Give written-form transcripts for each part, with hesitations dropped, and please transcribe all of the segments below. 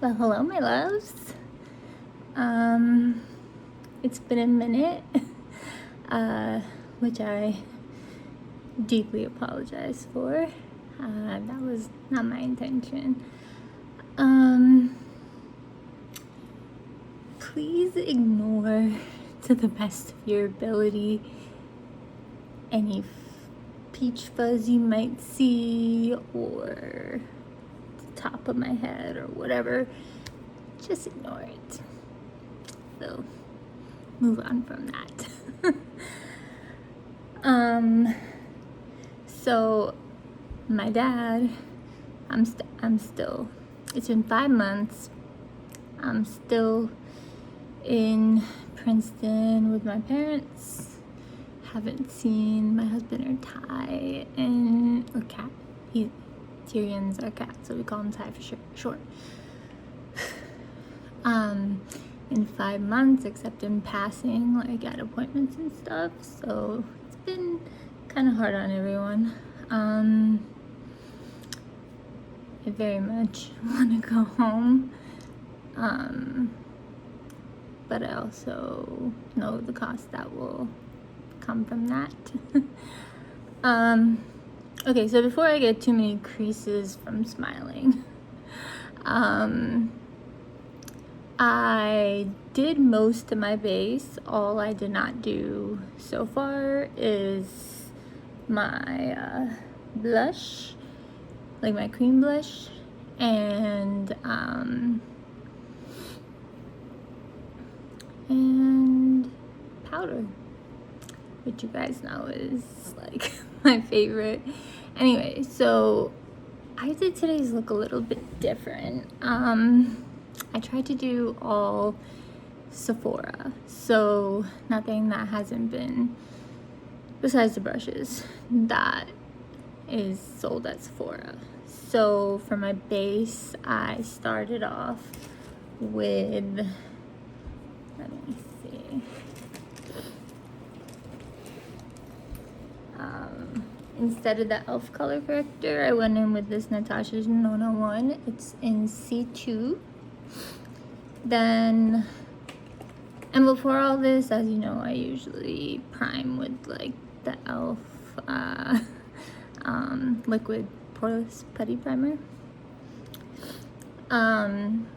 Well, hello, my loves. It's been a minute, which I deeply apologize for. That was not my intention. Please ignore, to the best of your ability, any peach fuzz you might see, or the top of my head, or whatever. Just ignore it. So, move on from that. So my dad, I'm still, it's been 5 months. I'm still in Princeton with my parents. Haven't seen my husband or Ty or Cat. Tyrion's our cat, so we call him Ty for short. In 5 months, except in passing, like at appointments and stuff. So it's been kind of hard on everyone. I very much want to go home. But I also know the cost that will come from that. Okay, so before I get too many creases from smiling, I did most of my base. All I did not do so far is my blush, like my cream blush, and powder, which you guys know is like my favorite. Anyway, so I did today's look a little bit different. I tried to do all Sephora, so nothing that hasn't been, besides the brushes, that is sold at Sephora. So for my base, I started off with, let me see, instead of the e.l.f. color corrector, I went in with this Natasha's Nona one. It's in C2. Then, and before all this, as you know, I usually prime with like the e.l.f. Liquid poreless putty primer. And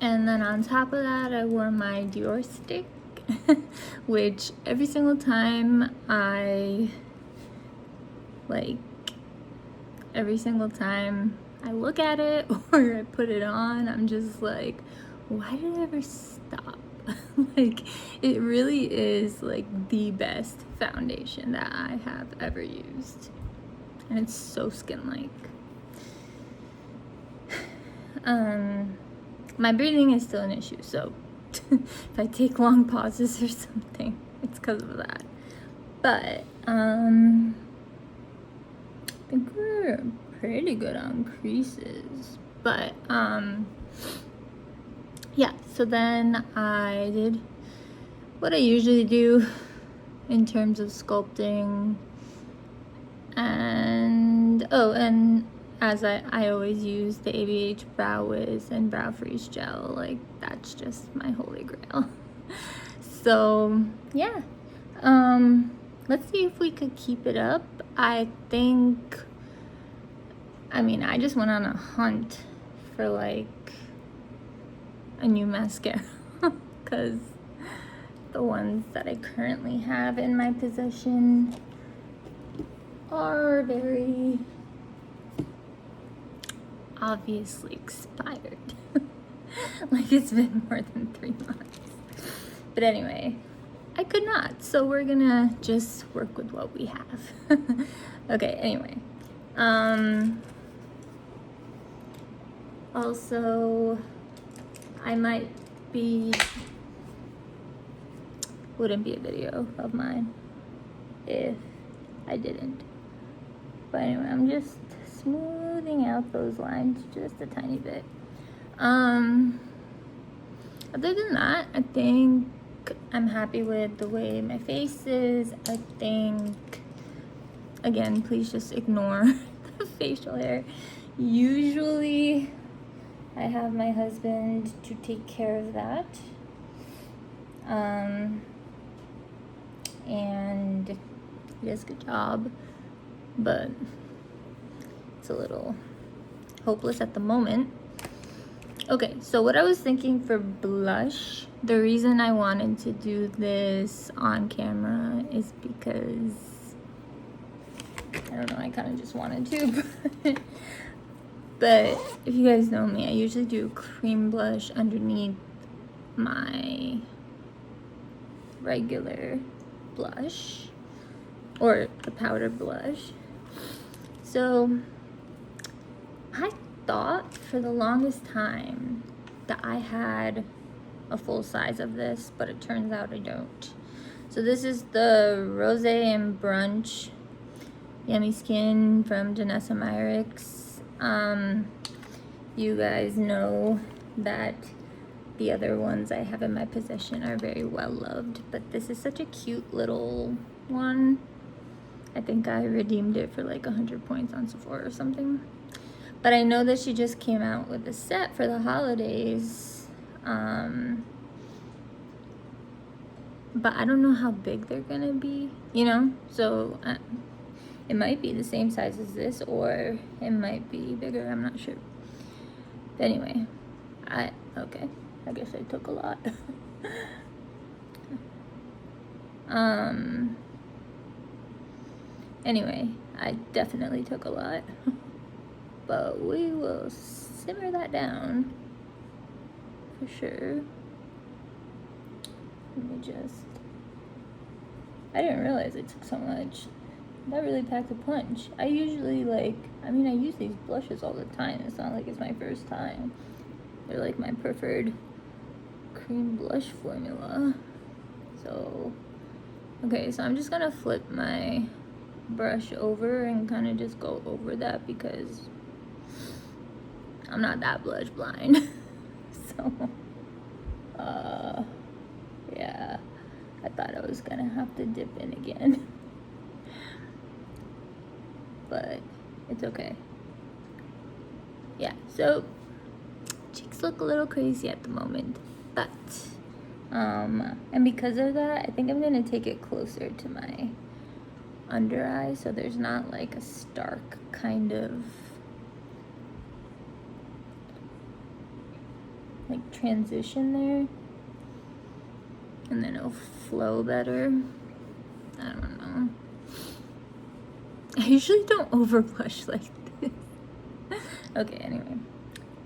then on top of that, I wore my Dior stick, which every single time every single time I look at it or I put it on, I'm just like, why did I ever stop? Like, it really is like the best foundation that I have ever used, and it's so skin-like. My breathing is still an issue, so if I take long pauses or something, it's because of that. But I think we're pretty good on creases. But yeah, so then I did what I usually do in terms of sculpting, and as I always use the ABH Brow Wiz and Brow Freeze Gel. Like, that's just my holy grail. So yeah, let's see if we could keep it up. I just went on a hunt for like a new mascara because the ones that I currently have in my possession are very obviously expired. Like, it's been more than 3 months. But anyway, I could not, so we're gonna just work with what we have. Okay, anyway. Also, wouldn't be a video of mine if I didn't. But anyway, I'm just smoothing out those lines just a tiny bit. Other than that, I think I'm happy with the way my face is. I think, again, please just ignore the facial hair. Usually I have my husband to take care of that. And he does a good job, but it's a little hopeless at the moment. Okay, so what I was thinking for blush, the reason I wanted to do this on camera is because, I don't know, I kind of just wanted to. But if you guys know me, I usually do cream blush underneath my regular blush, or the powder blush. So I thought for the longest time that I had a full size of this, but it turns out I don't. So this is the Rose and Brunch Yummy Skin from Danessa Myricks. You guys know that the other ones I have in my possession are very well loved, but this is such a cute little one. I think I redeemed it for like 100 points on Sephora or something. But I know that she just came out with a set for the holidays. But I don't know how big they're gonna be, you know? So it might be the same size as this, or it might be bigger, I'm not sure. But anyway, okay, I guess I took a lot. Anyway, I definitely took a lot. But we will simmer that down for sure. Let me just, I didn't realize it took so much. That really packed a punch. I usually I use these blushes all the time. It's not like it's my first time. They're like my preferred cream blush formula. So, okay, so I'm just gonna flip my brush over and kind of just go over that because I'm not that blush blind. So, yeah, I thought I was gonna have to dip in again. But it's okay. Yeah, so cheeks look a little crazy at the moment, but and because of that, I think I'm gonna take it closer to my under eye so there's not like a stark kind of like transition there, and then it'll flow better. I don't know. I usually don't over blush like this. Okay, anyway,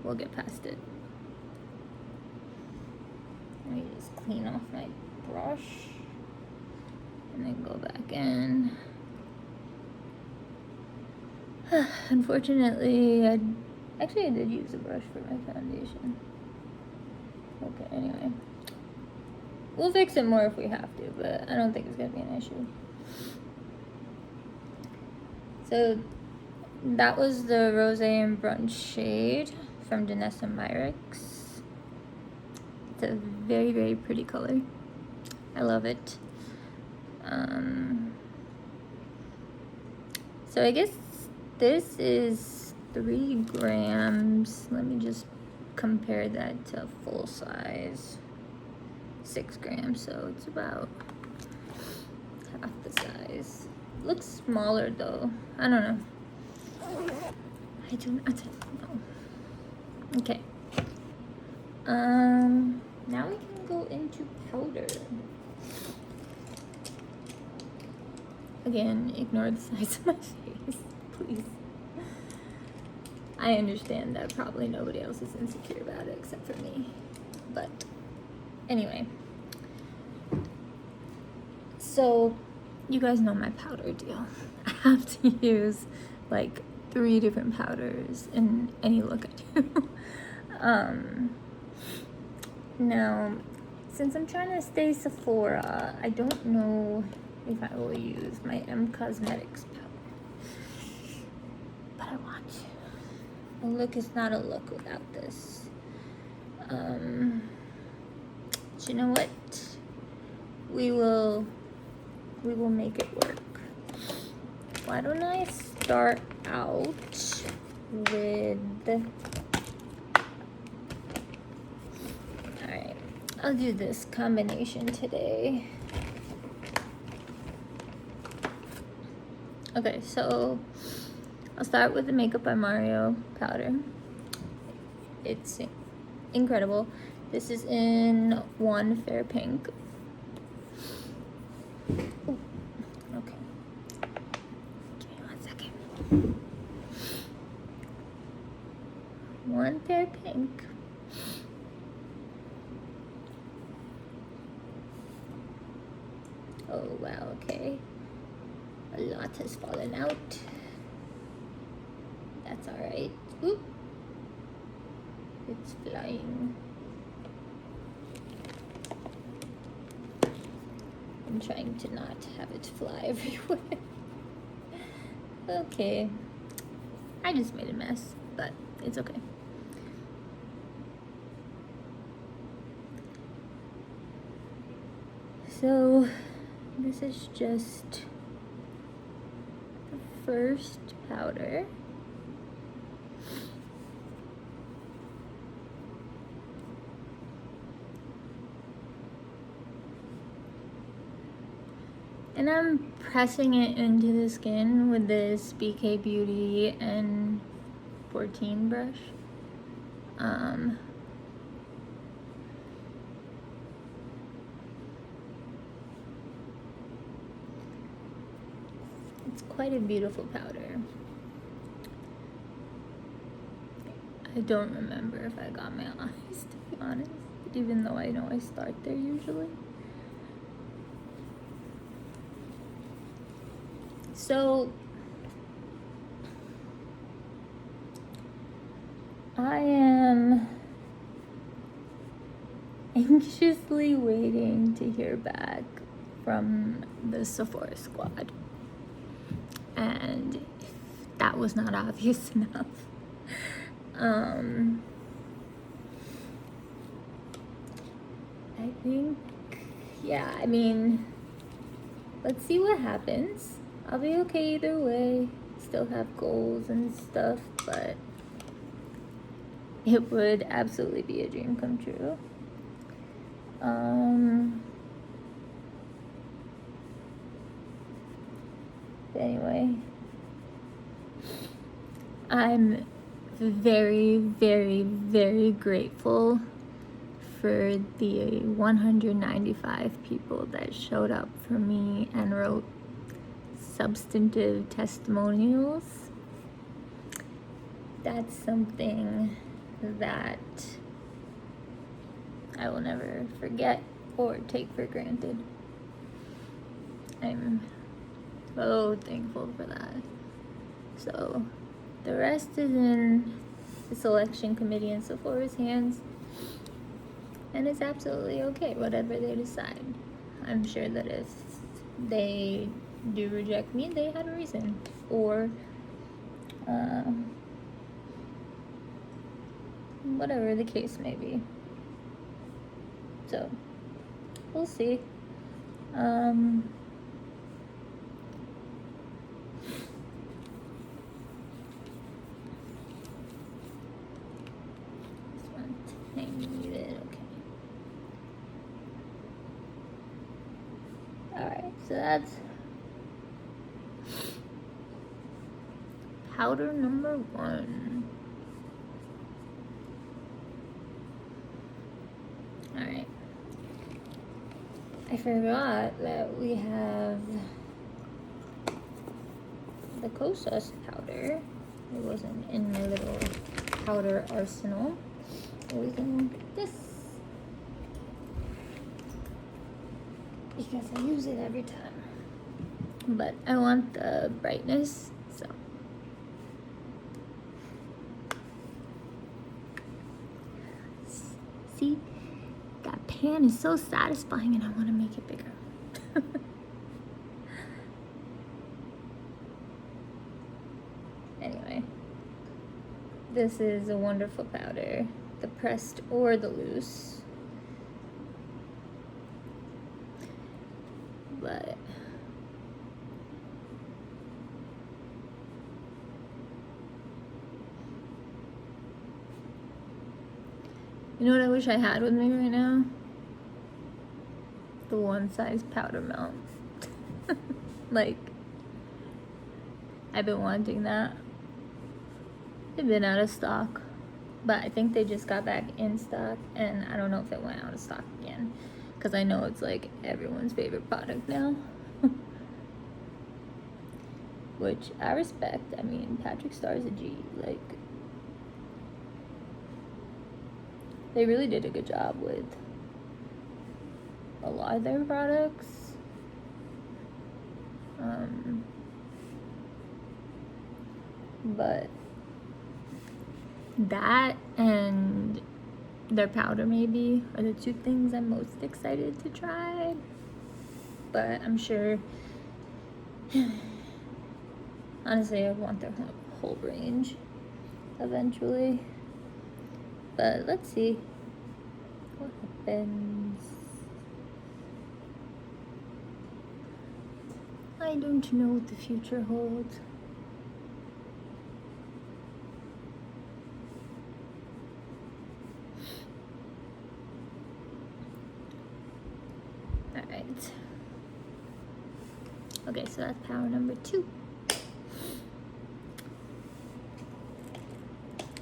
we'll get past it. Let me just clean off my brush and then go back in. Unfortunately, I did use a brush for my foundation. Okay, anyway. We'll fix it more if we have to, but I don't think it's gonna be an issue. So that was the Rose and Brunch shade from Danessa Myricks. It's a very, very pretty color. I love it. So I guess this is 3 grams. Let me just compare that to full size. 6 grams, so it's about half the size. Looks smaller though. I don't know. I don't know. Okay. Now we can go into powder. Again, ignore the size of my face, please. I understand that probably nobody else is insecure about it except for me. But anyway. So you guys know my powder deal. I have to use like 3 different powders in any look I do. Now, since I'm trying to stay Sephora, I don't know if I will use my M Cosmetics powder. But I want to. A look is not a look without this. But you know what? We will make it work. Why don't I start out with I'll do this combination today. Okay, so I'll start with the Makeup by Mario powder. It's incredible. This is in One Fair Pink. Ooh, okay. Give me 1 second. One Fair Pink. Oh wow, okay. A lot has fallen out. That's alright. Oop. It's flying. I'm trying to not have it fly everywhere. Okay. I just made a mess, but it's okay. So, this is just the first powder. And I'm pressing it into the skin with this BK Beauty N14 brush. It's quite a beautiful powder. I don't remember if I got my eyes, to be honest, even though I know I start there usually. So, I am anxiously waiting to hear back from the Sephora Squad. And if that was not obvious enough, I think, yeah, I mean, let's see what happens. I'll be okay either way. Still have goals and stuff, but it would absolutely be a dream come true. But anyway, I'm very, very, very grateful for the 195 people that showed up for me and wrote substantive testimonials. That's something that I will never forget or take for granted. I'm so thankful for that. So the rest is in the selection committee in Sephora's hands, and it's absolutely okay, whatever they decide. I'm sure that if they do reject me, they had a reason, or whatever the case may be. So we'll see. This one, I need it. Okay. Alright, so that's powder number 1. Alright. I forgot that we have the Kosas powder. It wasn't in my little powder arsenal. It was in this, because I use it every time. But I want the brightness, so. See, that pan is so satisfying and I want to make it bigger. Anyway, this is a wonderful powder, the pressed or the loose. But you know what I wish I had with me right now? the one size powder melt. Like, I've been wanting that. They've been out of stock, but I think they just got back in stock, and I don't know if it went out of stock again, because I know it's like everyone's favorite product now. Which I respect. I mean, Patrick Starr's a G. Like, they really did a good job with a lot of their products. But that and their powder maybe are the two things I'm most excited to try. But I'm sure, honestly, I want their whole range eventually. But let's see what happens. I don't know what the future holds. Alright. Okay, so that's power number 2.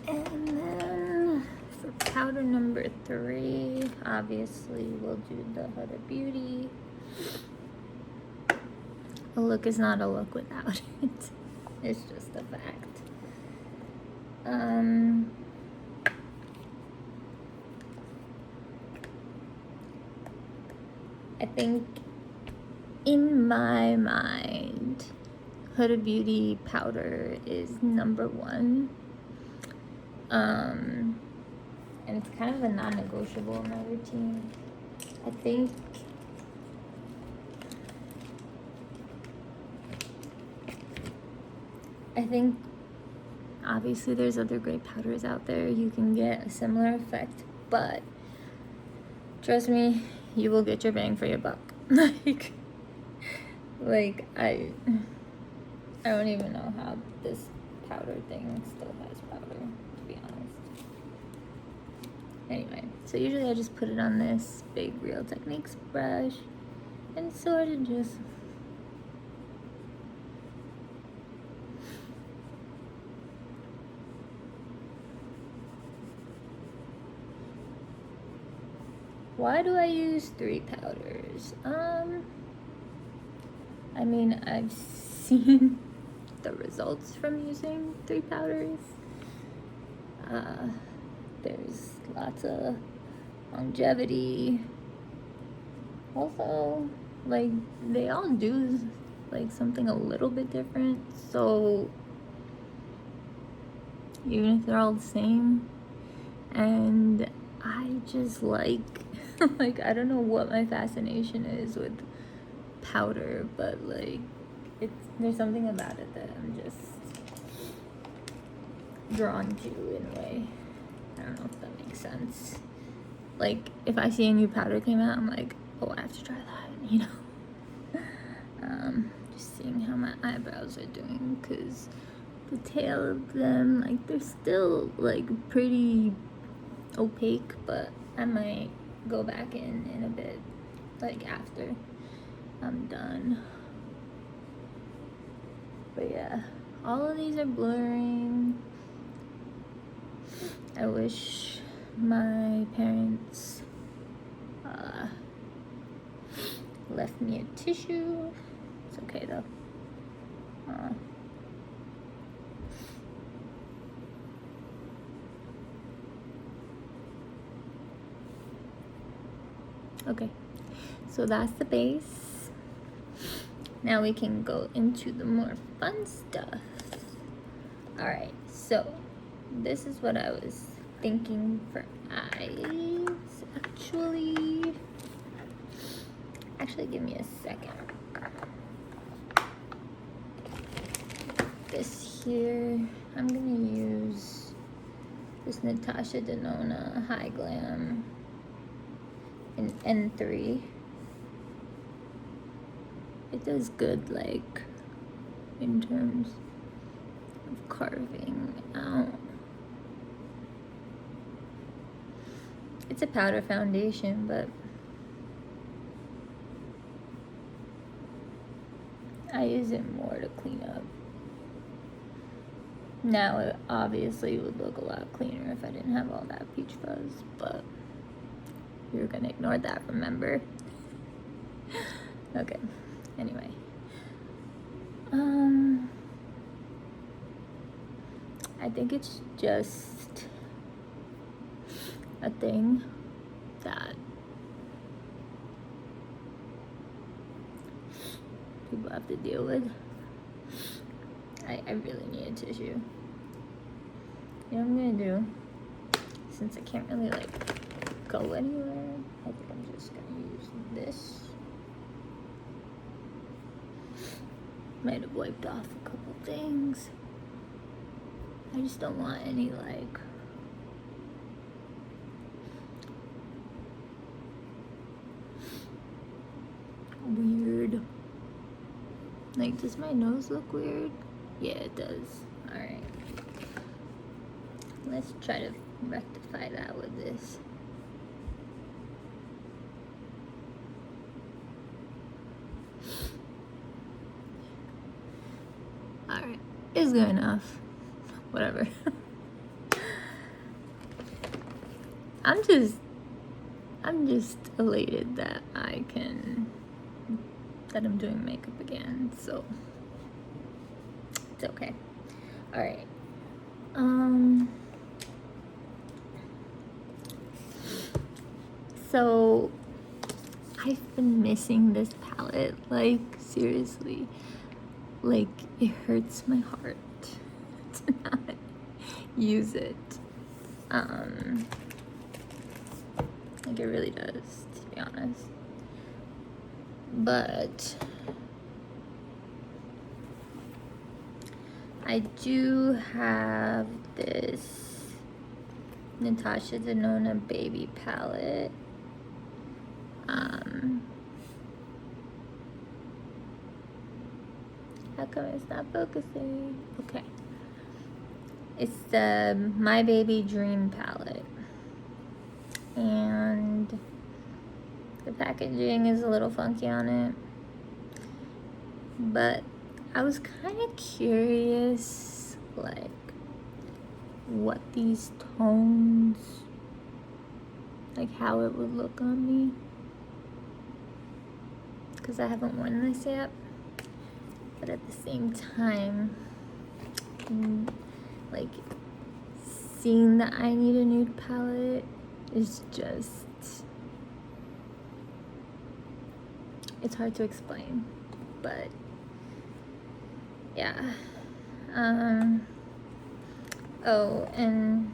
And then for powder number 3, obviously we'll do the Huda Beauty. A look is not a look without it. It's just a fact. I think in my mind, Huda Beauty powder is number 1. And it's kind of a non-negotiable in my routine. I think obviously there's other great powders out there. You can get a similar effect, but trust me, you will get your bang for your buck. like I don't even know how this powder thing still has powder, to be honest. Anyway, so usually I just put it on this big Real Techniques brush and sort of just why do I use 3 powders? I mean, I've seen the results from using 3 powders. There's lots of longevity. Also, like, they all do like something a little bit different, so even if they're all the same, and I just like like, I don't know what my fascination is with powder, but like, there's something about it that I'm just drawn to in a way. I don't know if that makes sense. Like, if I see a new powder came out, I'm like, oh, I have to try that, you know? Just seeing how my eyebrows are doing, because the tail of them, like, they're still like pretty opaque, but I might go back in a bit, like after I'm done. But yeah, all of these are blurring. I wish my parents left me a tissue. It's okay though. Okay, so that's the base. Now we can go into the more fun stuff. Alright, so this is what I was thinking for eyes. Actually give me a second. This here, I'm gonna use this Natasha Denona High Glam in N3. It does good, like, in terms of carving out. It's a powder foundation, but I use it more to clean up. Now it obviously would look a lot cleaner if I didn't have all that peach fuzz, but you're gonna ignore that, remember? Okay, anyway. I think it's just a thing that people have to deal with. I really need a tissue. You know what I'm gonna do? Since I can't really like go anywhere, I think I'm just gonna use this. Might have wiped off a couple things. I just don't want any like weird. Like, does my nose look weird? Yeah, it does. Alright. Let's try to rectify that with this. Alright. It's good enough. Whatever. I'm just elated that I'm doing makeup again, so it's okay. All right. So I've been missing this palette, like seriously. Like it hurts my heart to not use it. Like it really does, to be honest. But I do have this Natasha Denona Baby palette. How come it's not focusing? Okay. It's the My Baby Dream palette. And the packaging is a little funky on it. But I was kind of curious, like, what these tones, like how it would look on me. Because I haven't worn this yet. But at the same time, like, seeing that I need a nude palette is just, it's hard to explain, but yeah. Oh, and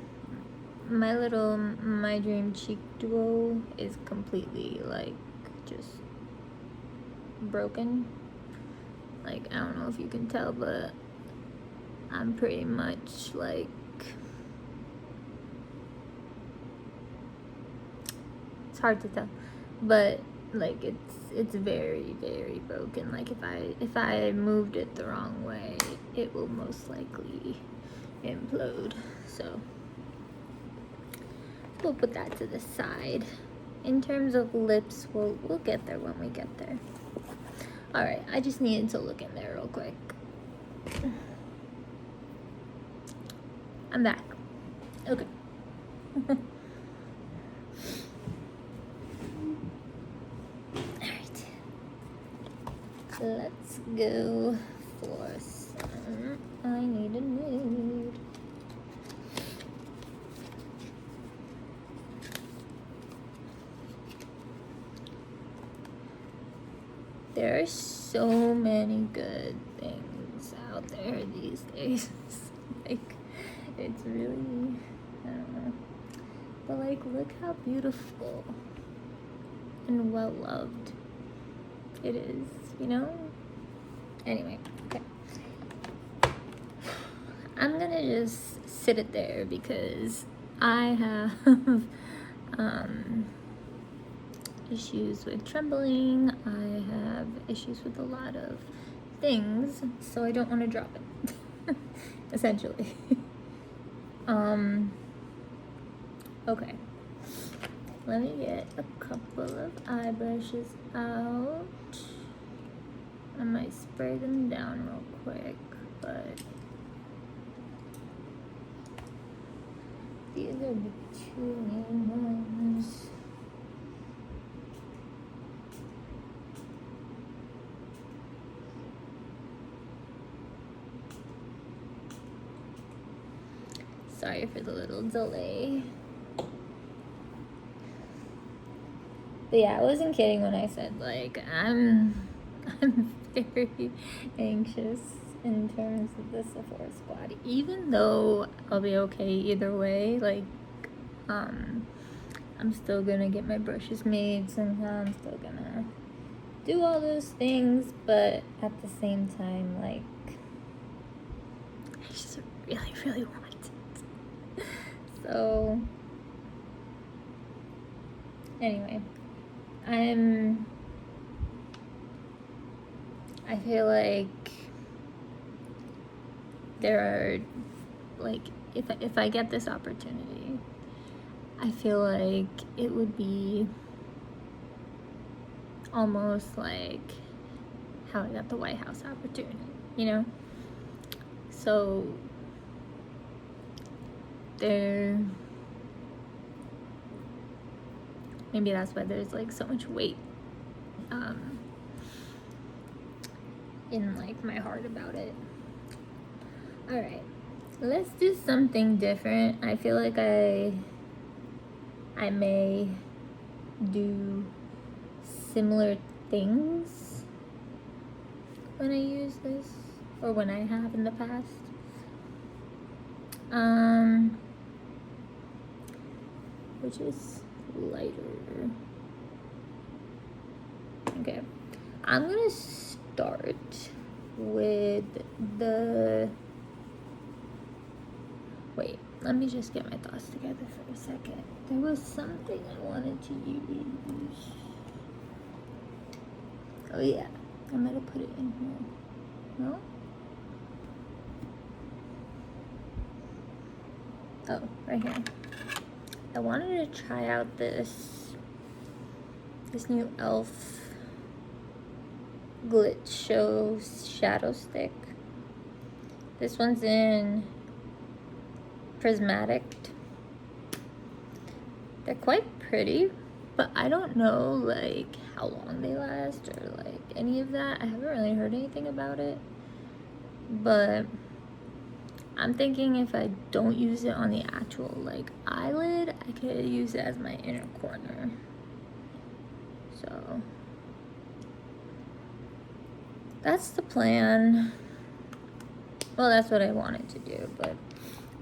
my little My Dream Cheek Duo is completely like just broken. Like, I don't know if you can tell, but I'm pretty much like, it's hard to tell, but like it's very, very broken. Like if I moved it the wrong way, it will most likely implode. So we'll put that to the side. In terms of lips, we'll get there when we get there. All right, I just needed to look in there real quick. I'm back. Okay. Alright. Let's go for some I Need a Nude. There are so many good things out there these days. Like, it's really, I don't know. But like, look how beautiful and well loved it is, you know? Anyway, okay. I'm gonna just sit it there because I have issues with trembling. I have issues with a lot of things, so I don't want to drop it. Essentially. Okay. Let me get a couple of eye brushes out. I might spray them down real quick, but these are the two main ones. Sorry for the little delay. But yeah, I wasn't kidding when I said, like, I'm very anxious in terms of the Sephora Squad. Even though I'll be okay either way, like, I'm still gonna get my brushes made somehow. I'm still gonna do all those things, but at the same time, like, I just really, really want it. So, anyway, I feel like there are, like, if I get this opportunity, I feel like it would be almost like how I got the White House opportunity, you know? So maybe that's why there's like so much weight in like my heart about it. All right, let's do something different. I feel like I may do similar things when I use this, or when I have in the past. Which is lighter. Okay, I'm gonna start with the, wait, let me just get my thoughts together for a second. There was something I wanted to use. Oh yeah, I'm gonna put it in here. No? Oh, right here. I wanted to try out this new e.l.f. Glitzshow shadow stick. This one's in Prismaddict. They're quite pretty, but I don't know like how long they last or like any of that. I haven't really heard anything about it, but I'm thinking if I don't use it on the actual like eyelid, I could use it as my inner corner. So that's the plan. Well, that's what I wanted to do, but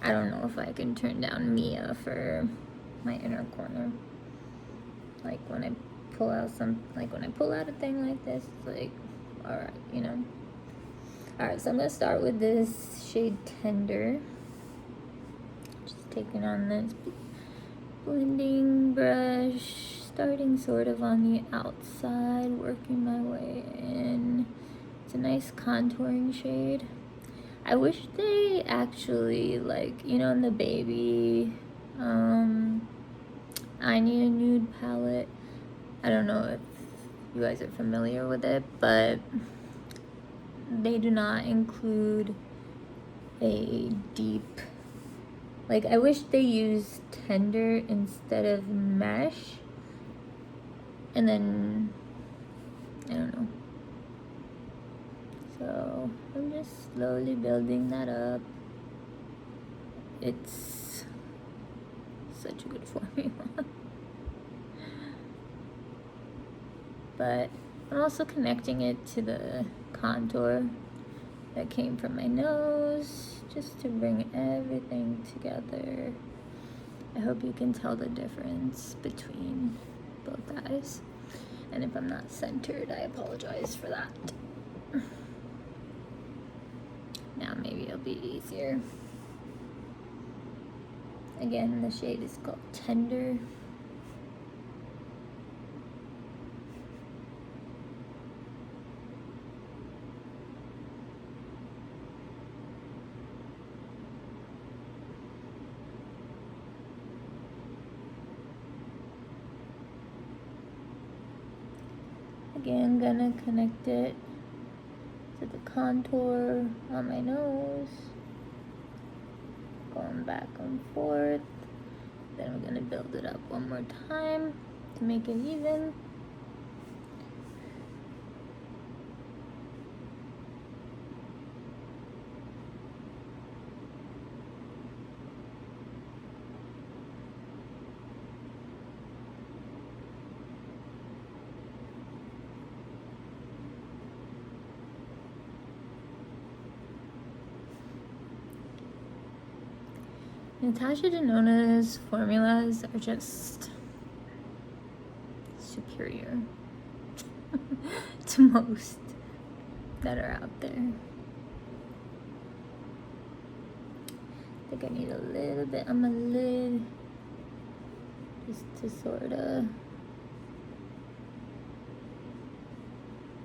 I don't know if I can turn down Mia for my inner corner. Like when I pull out a thing like this, it's like, all right, you know. All right, so I'm gonna start with this shade Tender. Just taking on this blending brush, starting sort of on the outside, working my way in. It's a nice contouring shade. I wish they actually, like, you know, in the baby I Need a Nude palette, I don't know if you guys are familiar with it, but they do not include a deep, like, I wish they used Tender instead of Mesh, and then, I don't know. So I'm just slowly building that up. It's such a good formula. But I'm also connecting it to the contour that came from my nose, just to bring everything together. I hope you can tell the difference between both eyes. And if I'm not centered, I apologize for that. Now maybe it'll be easier. Again, the shade is called Tender. Again, gonna connect it contour on my nose, going back and forth. Then we're gonna build it up one more time to make it even. Natasha Denona's formulas are just superior to most that are out there. I think I need a little bit on my lid just to sort of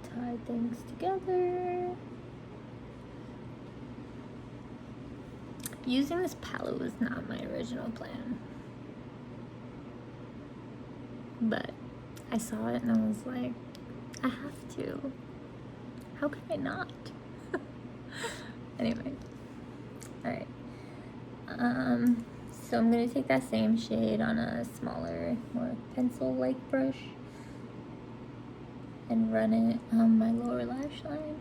tie things together. Using this palette was not my original plan, but I saw it and I was like, I have to. How can I not? Anyway, all right. So I'm gonna take that same shade on a smaller, more pencil-like brush and run it on my lower lash line.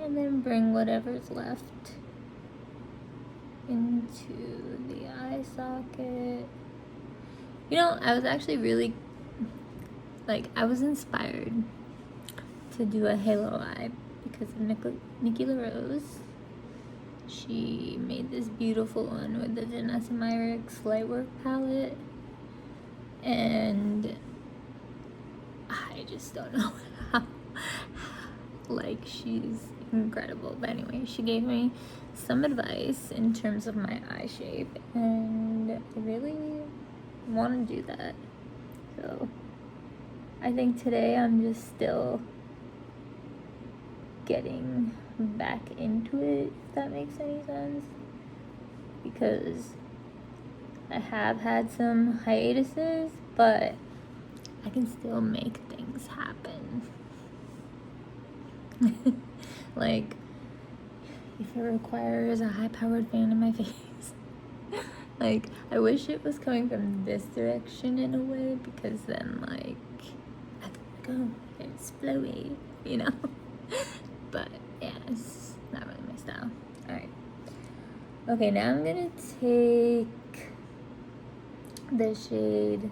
And then bring whatever's left into the eye socket. You know, I was actually really, I was inspired to do a halo eye because of Nikki LaRose. She made this beautiful one with the Vanessa Myricks Lightwork palette. And I just don't know how, she's incredible. But anyway, she gave me some advice in terms of my eye shape, and I really want to do that. So I think today I'm just still getting back into it, if that makes any sense, because I have had some hiatuses, but I can still make things happen. If it requires a high-powered fan in my face. I wish it was coming from this direction in a way, because then, I could go, it's flowy, you know? But, yeah, it's not really my style. Alright. Okay, now I'm gonna take the shade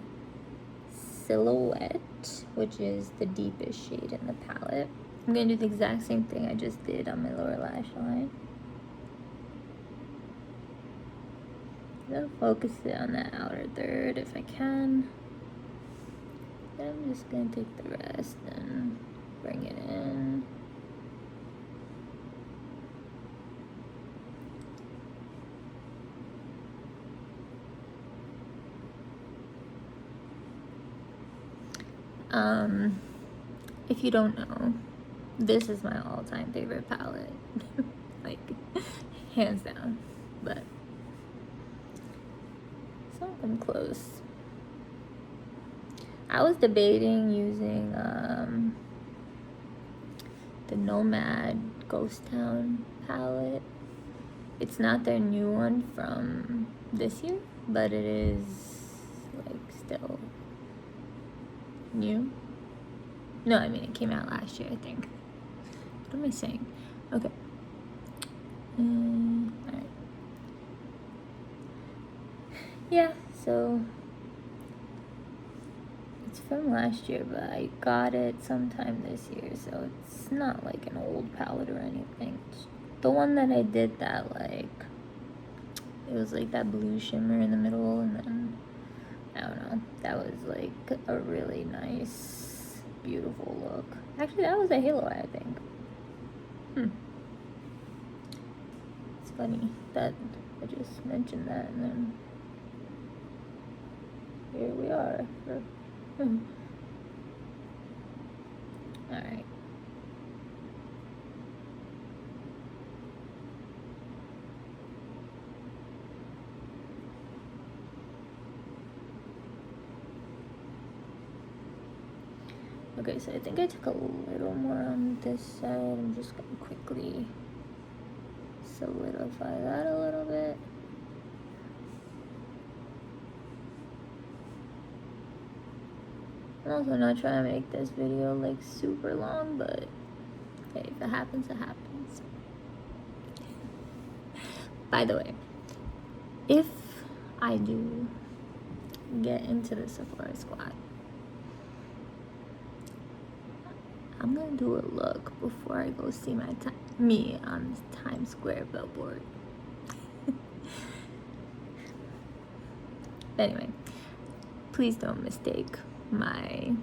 Silhouette, which is the deepest shade in the palette. I'm going to do the exact same thing I just did on my lower lash line. I'll focus it on that outer third if I can. Then I'm just going to take the rest and bring it in. If you don't know, this is my all-time favorite palette. Hands down. But something close. I was debating using the Nomad Ghost Town palette. It's not their new one from this year, but it is still new. No, I mean it came out last year, I think. What am I saying? Okay. Alright. Yeah, so it's from last year, but I got it sometime this year, so it's not like an old palette or anything. It's the one that I did that it was that blue shimmer in the middle, and then I don't know, that was a really nice, beautiful look. Actually, that was a halo eye, I think. It's funny that I just mentioned that, and then here we are. Alright. Okay, so I think I took a little more on this side. I'm just gonna quickly solidify that a little bit. I'm also not trying to make this video like super long, but hey, if it happens, it happens. By the way, if I do get into the Sephora Squad, I'm gonna do a look before I go see me on Times Square billboard. Anyway, please don't mistake my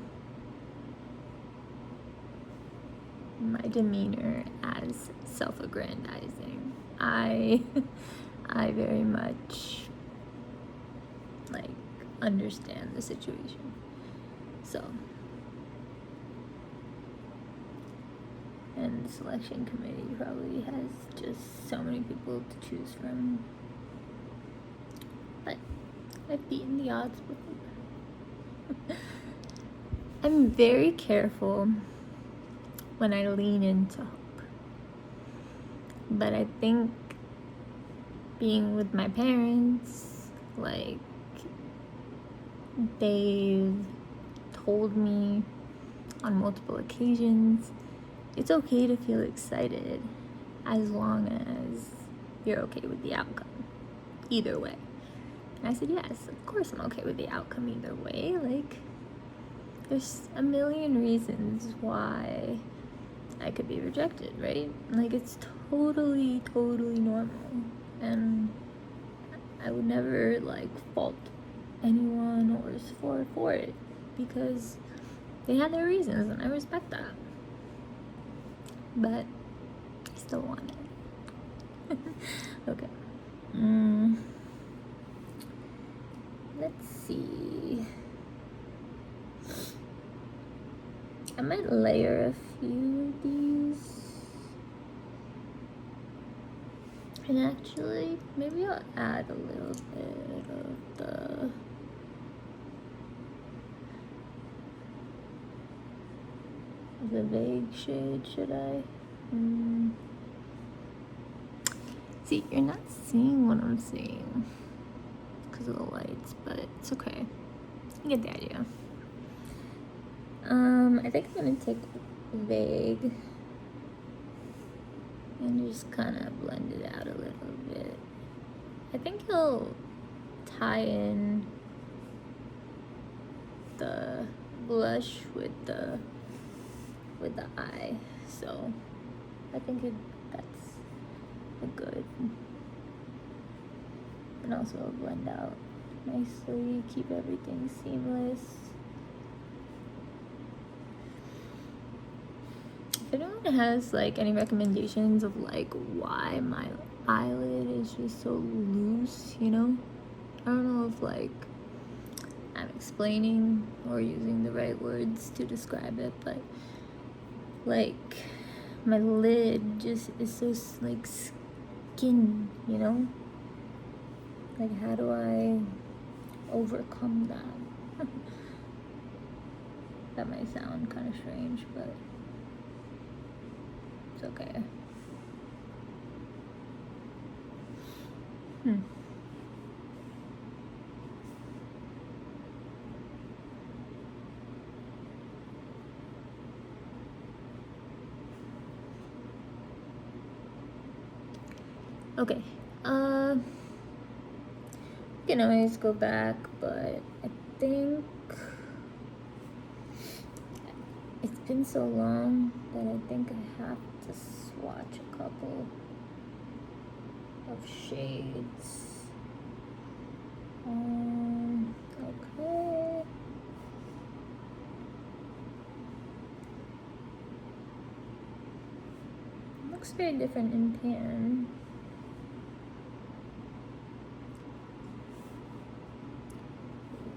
demeanor as self-aggrandizing. I very much like understand the situation. So, and the selection committee probably has just so many people to choose from. But I've beaten the odds before. I'm very careful when I lean into hope. But I think being with my parents, like, they've told me on multiple occasions, it's okay to feel excited as long as you're okay with the outcome, either way. And I said, yes, of course I'm okay with the outcome either way. Like, there's a million reasons why I could be rejected, right? Like, it's totally normal. And I would never, like, fault anyone or Sephora for it, because they had their reasons, and I respect that. But I still want it. Okay. Let's see. I might layer a few of these. And actually, maybe I'll add a little bit of the vague shade, should I? See, you're not seeing what I'm seeing because of the lights, but it's okay. You get the idea. I think I'm gonna take vague and just kind of blend it out a little bit. I think he'll tie in the blush with the eye, so I think that's a good, and also blend out nicely, keep everything seamless. If anyone has like any recommendations of like why my eyelid is just so loose, you know, I don't know if like I'm explaining or using the right words to describe it, but like my lid just is so like skin, you know, like how do I overcome that? That might sound kind of strange, but it's okay. Okay, you can always go back, but I think it's been so long that I think I have to swatch a couple of shades. Okay. Looks very different in pan.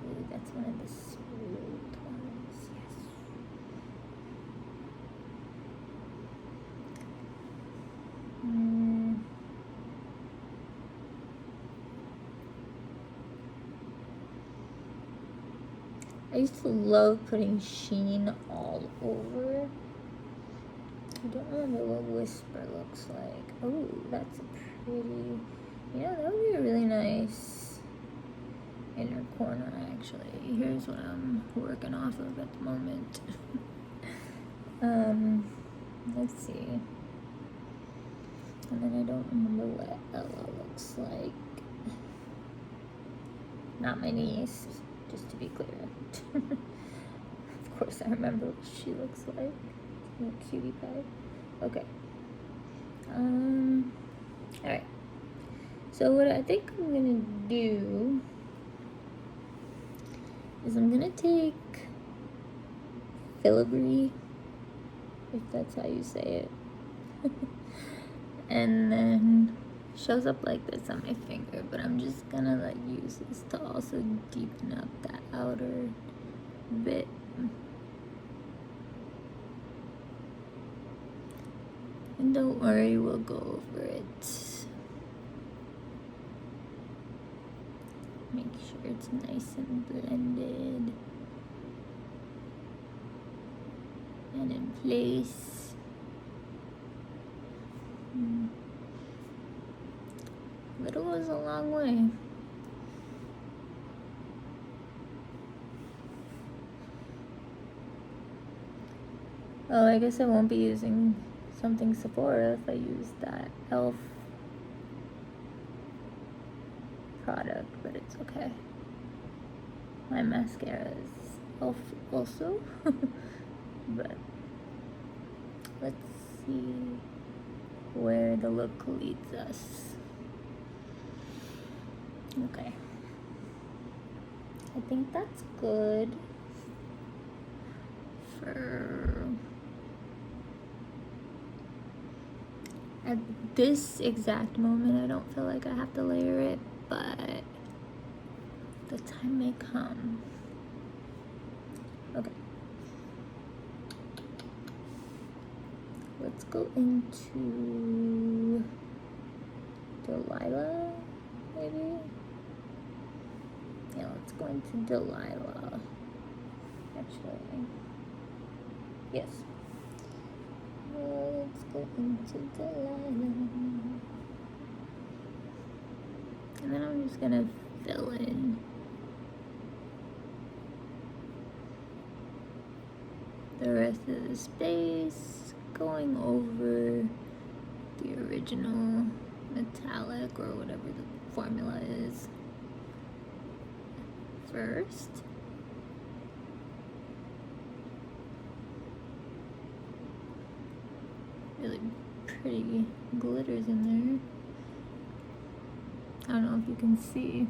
Ooh, that's one of the smooth ones. Yes. I used to love putting sheen all over. I don't remember what Whisper looks like. Oh, that's a pretty... You know, that would be a really nice inner corner, actually. Here's what I'm working off of at the moment. Let's see. And then I don't remember what Ella looks like. Not my niece, just to be clear. Of course I remember what she looks like. Little cutie pie. Okay. Alright. So what I think I'm gonna do is I'm gonna take filigree, if that's how you say it. And then shows up like this on my finger, but I'm just gonna like use this to also deepen up that outer bit. And don't worry, we'll go over it. Make sure it's nice and blended and in place. Little goes a long way. Oh, I guess I won't be using something Sephora if I use that e.l.f. product, but it's okay. My mascara is e.l.f. also. But let's see where the look leads us. Okay. I think that's good for... At this exact moment, I don't feel like I have to layer it, but the time may come. Okay. Let's go into Delilah, maybe? Yeah, let's go into Delilah. Actually, yes. Let's go into Delilah. And then I'm just gonna fill in the rest of the space, going over the original metallic or whatever the formula is first. Really pretty glitters in there. I don't know if you can see.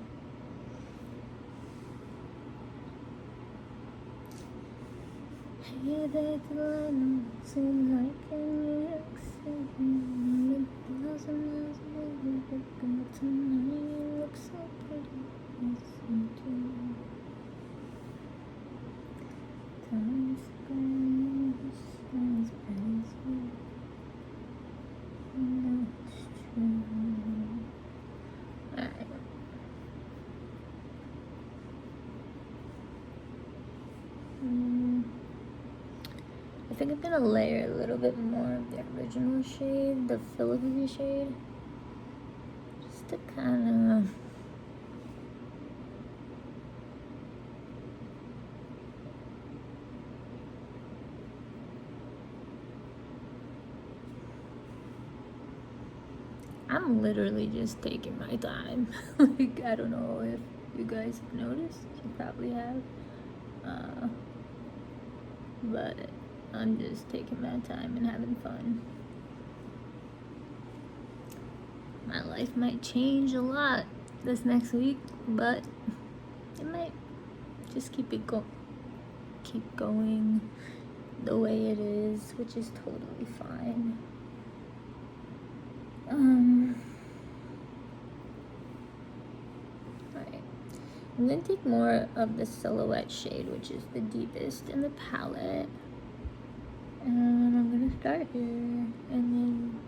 Yeah, that's the line. Seems like an accident. 1,000 miles away, but tonight you look so pretty. Yes, you do. Time's gone, as bright as you. No, it's true. Alright. I think I'm gonna layer a little bit more of the original shade, the filigree shade, just to kind of I'm literally just taking my time. Like, I don't know if you guys have noticed. You probably have. But I'm just taking my time and having fun. My life might change a lot this next week, but it might just keep going the way it is, which is totally fine. Alright. I'm going to take more of the silhouette shade, which is the deepest in the palette. And I'm going to start here and then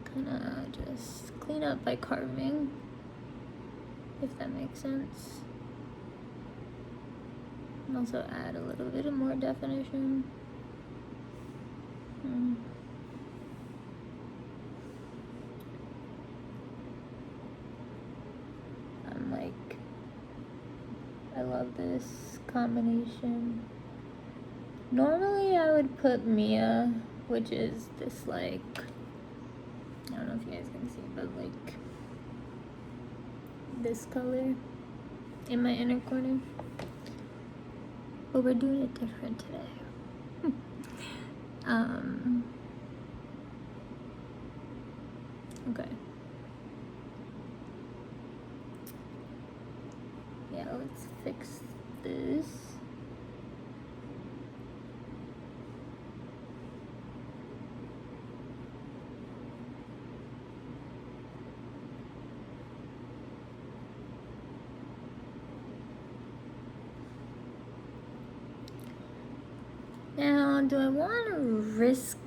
kind of just clean up by carving, if that makes sense. And also add a little bit of more definition. I'm like, I love this combination. Normally I would put Mia, which is this like, I don't know if you guys can see, but like this color in my inner corner. But we're doing it different today. Okay. Yeah, let's fix this. Now, do I want to risk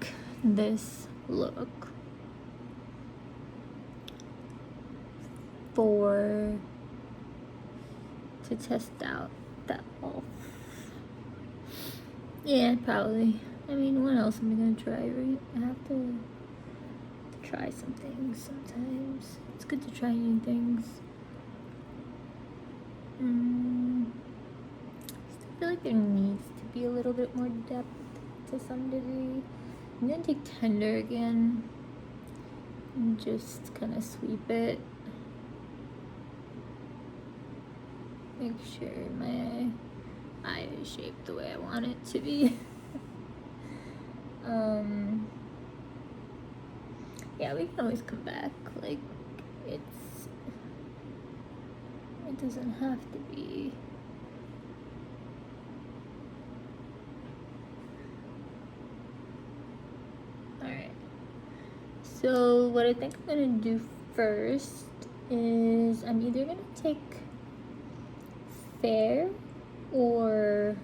this look to test out that elf? Yeah, probably. I mean, what else am I gonna try, right? I have to try some things sometimes. It's good to try new things. I still feel like there needs to be a little bit more depth to some degree. I'm gonna take Tender again and just kind of sweep it. Make sure my eye is shaped the way I want it to be. Yeah, we can always come back. Like, it doesn't have to be. Alright. So what I think I'm gonna do first is I'm either gonna take fair or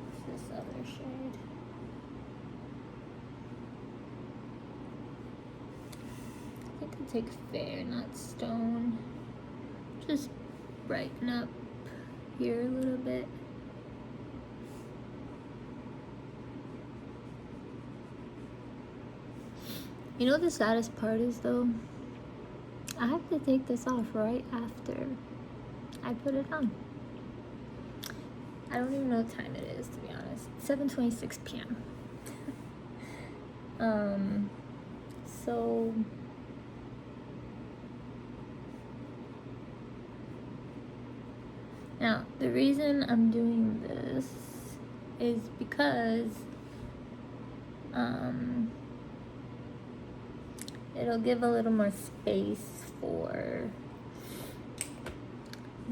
what's this other shade? I think I'll take fair, not stone. Just brighten up here a little bit. You know what the saddest part is though? I have to take this off right after I put it on. I don't even know what time it is, to be honest. 7:26 p.m. So now the reason I'm doing this is because it'll give a little more space for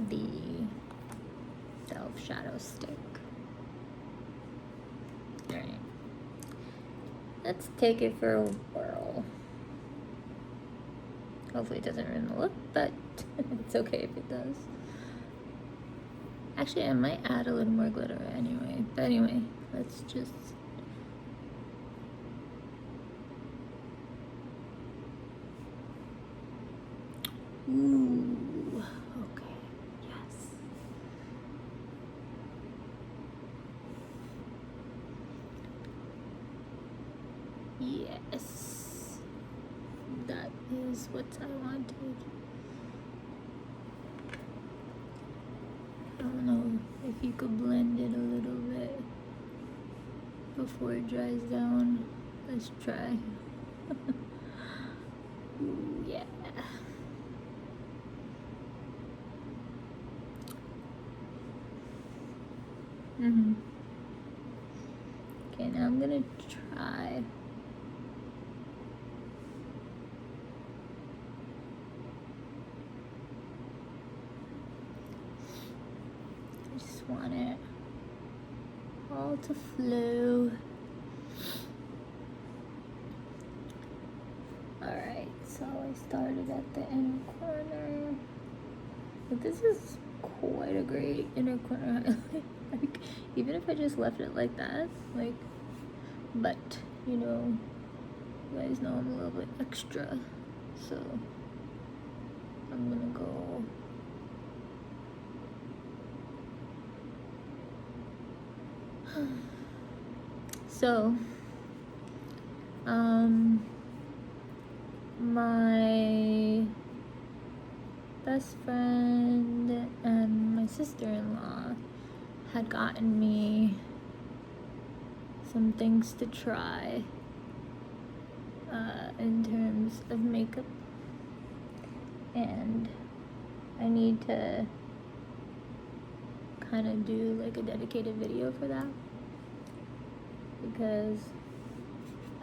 the elf shadow stick. Alright. Let's take it for a whirl. Hopefully it doesn't ruin the look, but it's okay if it does. Actually, I might add a little more glitter anyway. But anyway, let's just... Ooh, okay, yes. Yes, that is what I wanted. I don't know if you could blend it a little bit before it dries down. Let's try. Ooh, yeah. Okay, now I'm gonna try. I just want it all to flow. Alright, so I started at the inner corner. But this is quite a great inner corner highlight. Like, even if I just left it like that, like, but you know, you guys know I'm a little bit extra, so I'm gonna go so my best friend and my sister-in-law had gotten me some things to try in terms of makeup, and I need to kind of do like a dedicated video for that because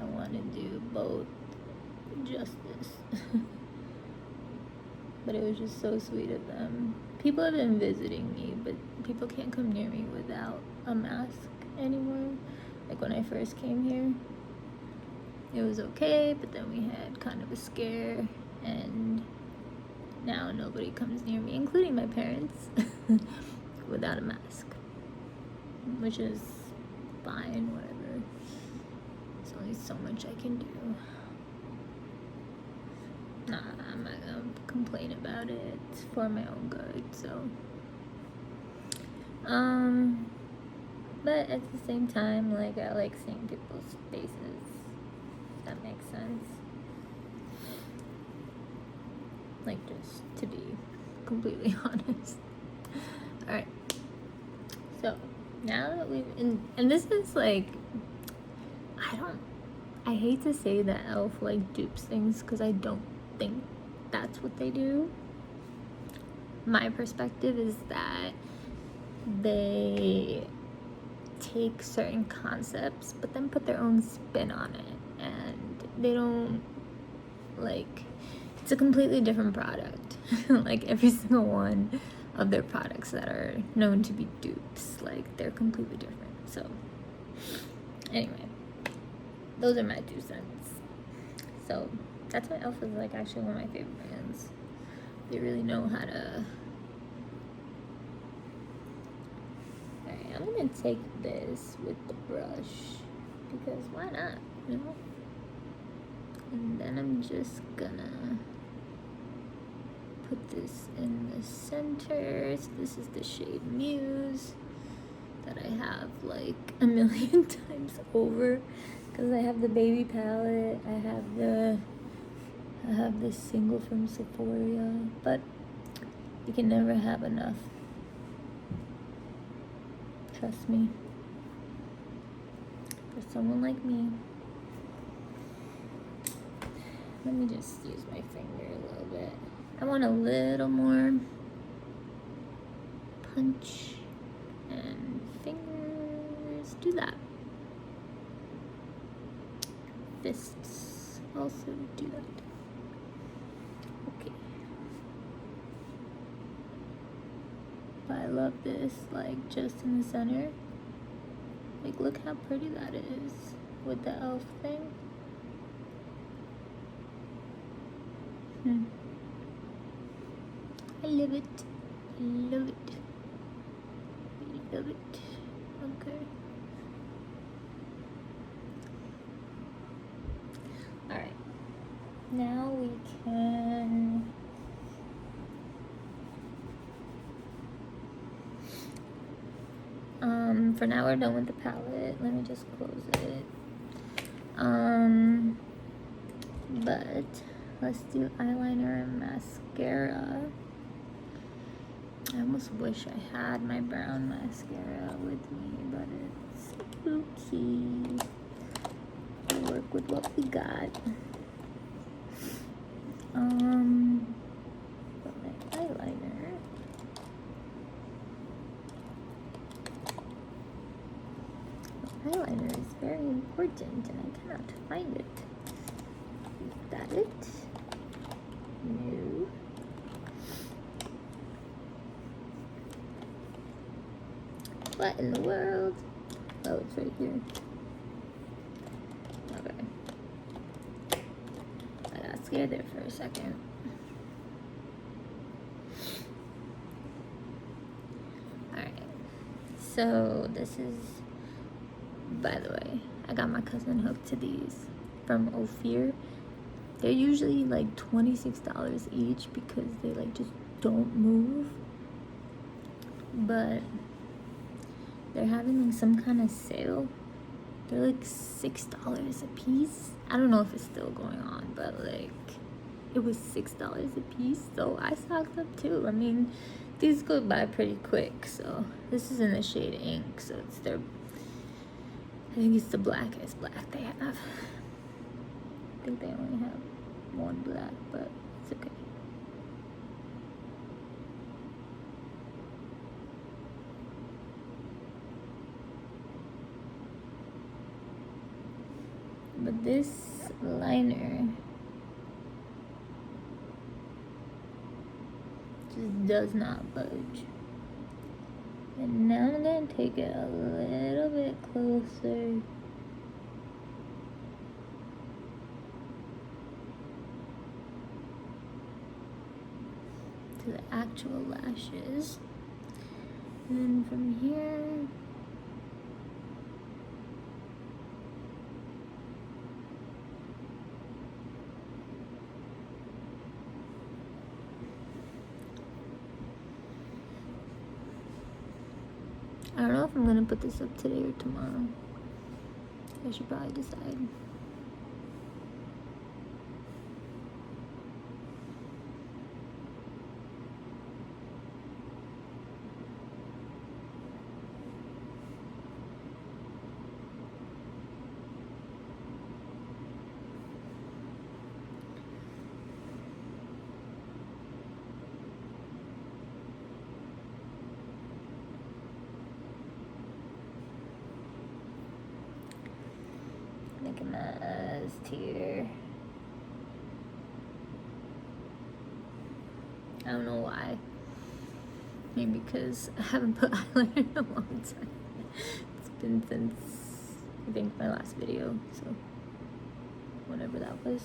I want to do both justice. But it was just so sweet of them. People have been visiting me, but people can't come near me without a mask anymore. Like when I first came here, it was okay, but then we had kind of a scare, and now nobody comes near me, including my parents, without a mask, which is fine, whatever. There's only so much I can do. Nah, I'm not gonna complain about it. It's for my own good, so. But at the same time, like, I like seeing people's faces. If that makes sense. Like, just to be completely honest. Alright. So, now that we've, and this is like, I hate to say that e.l.f. like dupes things because I don't think that's what they do. My perspective is that they take certain concepts but then put their own spin on it, and they don't, like, it's a completely different product. Like every single one of their products that are known to be dupes, like, they're completely different. So anyway, those are my 2 cents. So that's why e.l.f. is like actually one of my favorite brands. They really know how to. Alright, I'm gonna take this with the brush because why not, you know? And then I'm just gonna put this in the center. So this is the shade Muse that I have like a million times over because I have the baby palette. I have this single from Sephora, but you can never have enough. Trust me. For someone like me. Let me just use my finger a little bit. I want a little more punch and fingers. Do that. Fists also do that. Okay. But I love this, like, just in the center. Like, look how pretty that is with the e.l.f. thing. I love it. Love it. Love it. Okay. Alright. Now we can for now we're done with the palette. Let me just close it. But let's do eyeliner and mascara. I almost wish I had my brown mascara with me, but it's oopsie. We'll work with what we got. But my eyeliner. Eyeliner is very important and I cannot find it. Is that it? No. What in the world? Oh, it's right here. Okay. I got scared there for a second. Alright. So this is, by the way, I got my cousin hooked to these from Ophir. They're usually like $26 each because they like just don't move. But they're having like some kind of sale. They're like $6 a piece. I don't know if it's still going on, but like it was $6 a piece, so I stocked up too. I mean, these go by pretty quick. So this is in the shade Ink, so it's their, I think it's the blackest black they have. I think they only have one black, but it's okay. But this liner just does not budge. And now I'm gonna take it a little bit closer. To the actual lashes. And then from here, I don't know if I'm gonna put this up today or tomorrow. I should probably decide. Making my eyes tear. I don't know why. Maybe because I haven't put eyeliner in a long time. It's been since, I think, my last video, so whatever that was.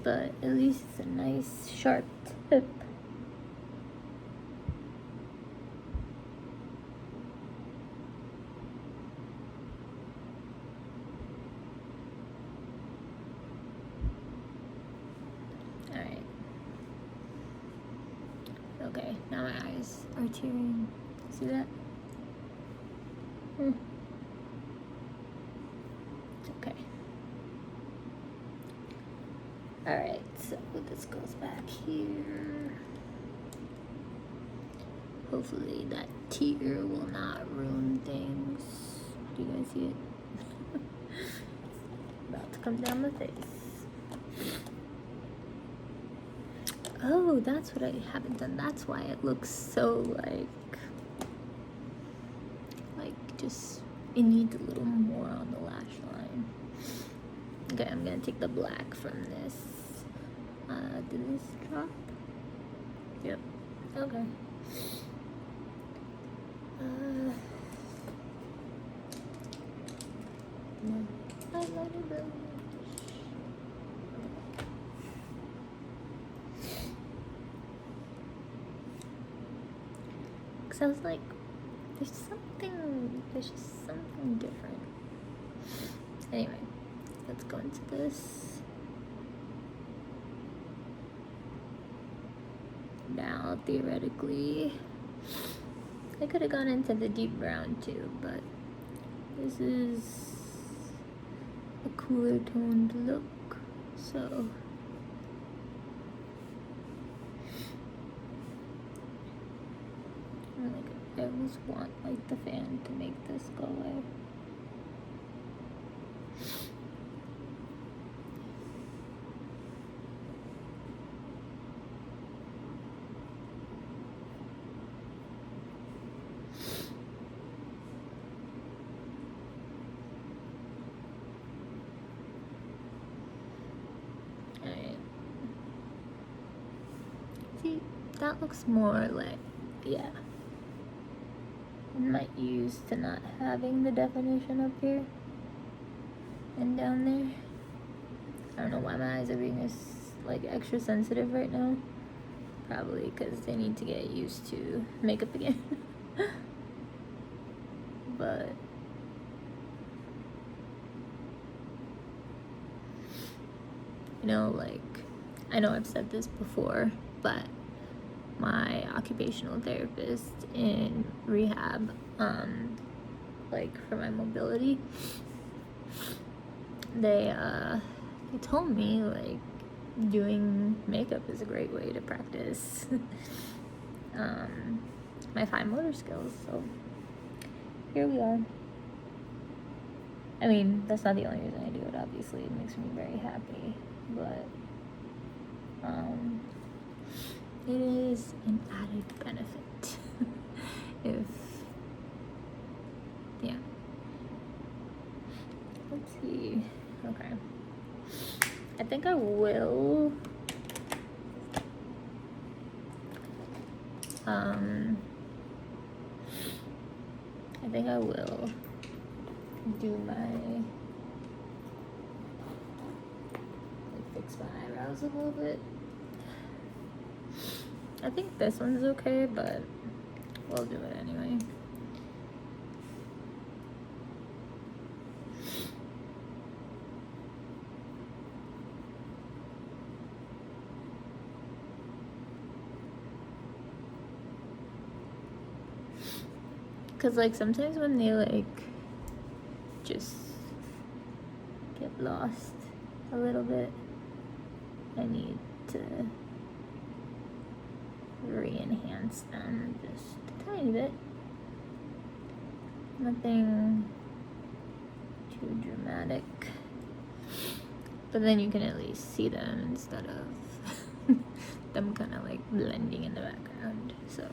But at least it's a nice sharp tip. Alright. Okay, now my eyes are tearing. See that? It's okay. Alright, so this goes back here. Hopefully that tear will not ruin things. Do you guys see it? About to come down the face. Oh, that's what I haven't done. That's why it looks so like just, it needs a little more on the lash line. Okay, I'm gonna take the black from this. Did this drop? Yep. Okay. No. Eyeliner brush. Cause I was like, there's just something different. Anyway, let's go into this. Now, theoretically, I could have gone into the deep brown too, but this is a cooler toned look, so I almost want like the fan to make this go away. See, that looks more like, yeah. I'm not used to not having the definition up here and down there. I don't know why my eyes are being like extra sensitive right now. probably because they need to get used to makeup again. But you know, like, I know I've said this before, but my occupational therapist in rehab, like for my mobility, they told me like doing makeup is a great way to practice my fine motor skills. So here we are. I mean, that's not the only reason I do it, obviously. It makes me very happy, but it is an added benefit. If, yeah. Let's see. Okay. I think I will do my, like, fix my eyebrows a little bit. I think this one's okay, but we'll do it anyway. Cause like sometimes when they like just get lost a little bit, I need to re-enhance them just a tiny bit. Nothing too dramatic, but then you can at least see them instead of them kind of like blending in the background. So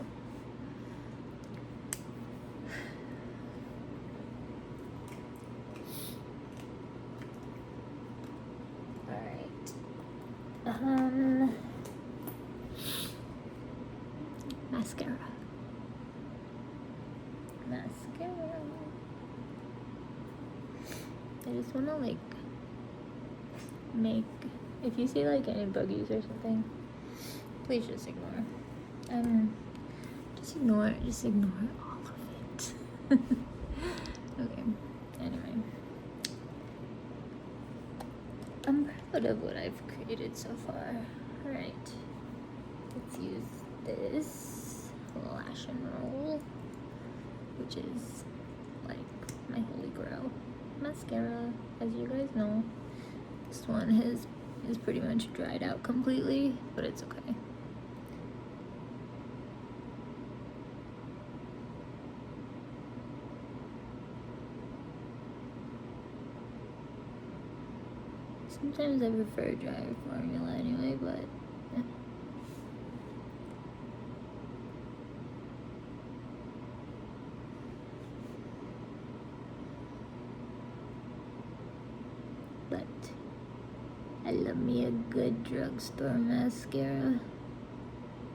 mascara. I just want to like make, if you see like any boogies or something, please just ignore. Just ignore all of it. Okay, anyway. I'm proud of what I've created so far. Alright, let's use this Lash and Roll, which is like my holy grail mascara. As you guys know, this one is pretty much dried out completely, but it's okay. Sometimes I prefer dry formula anyway, but yeah. But I love me a good drugstore mascara,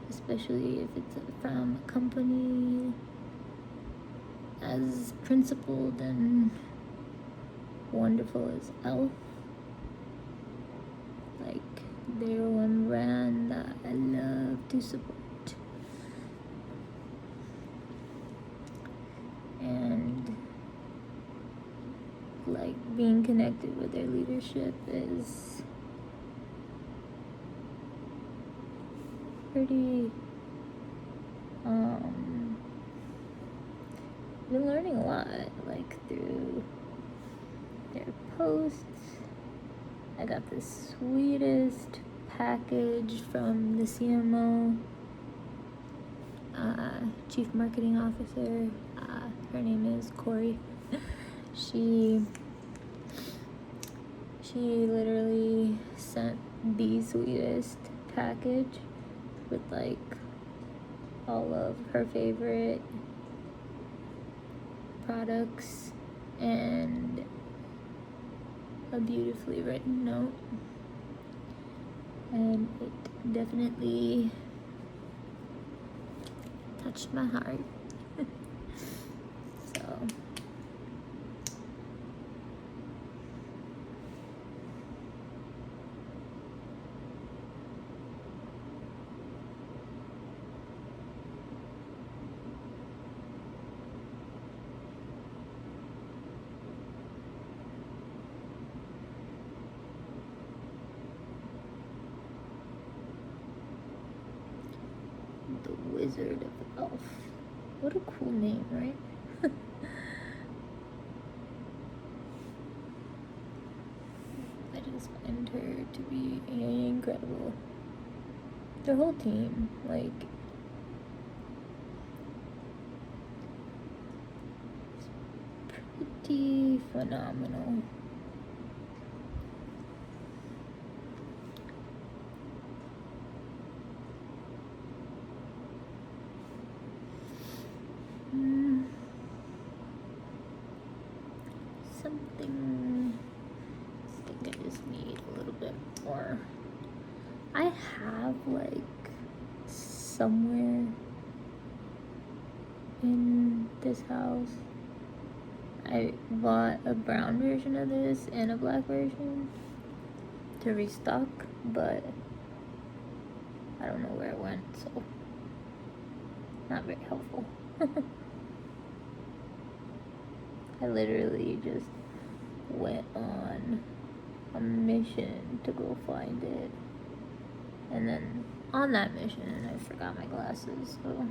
especially if it's from a company as principled and wonderful as e.l.f. Like, they're one brand that I love to support. And like being connected with their leadership is pretty been learning a lot, like through their posts. I got the sweetest package from the CMO, Chief Marketing Officer. Her name is Corey. She literally sent the sweetest package with like all of her favorite products and a beautifully written note, and it definitely touched my heart. So Wizard of Elf. What a cool name, right? I just find her to be incredible. The whole team, like, pretty phenomenal. Something, I think I just need a little bit more. I have, like, somewhere in this house, I bought a brown version of this and a black version to restock, but I don't know where it went, so not very helpful. I literally just went on a mission to go find it, and then on that mission I forgot my glasses, so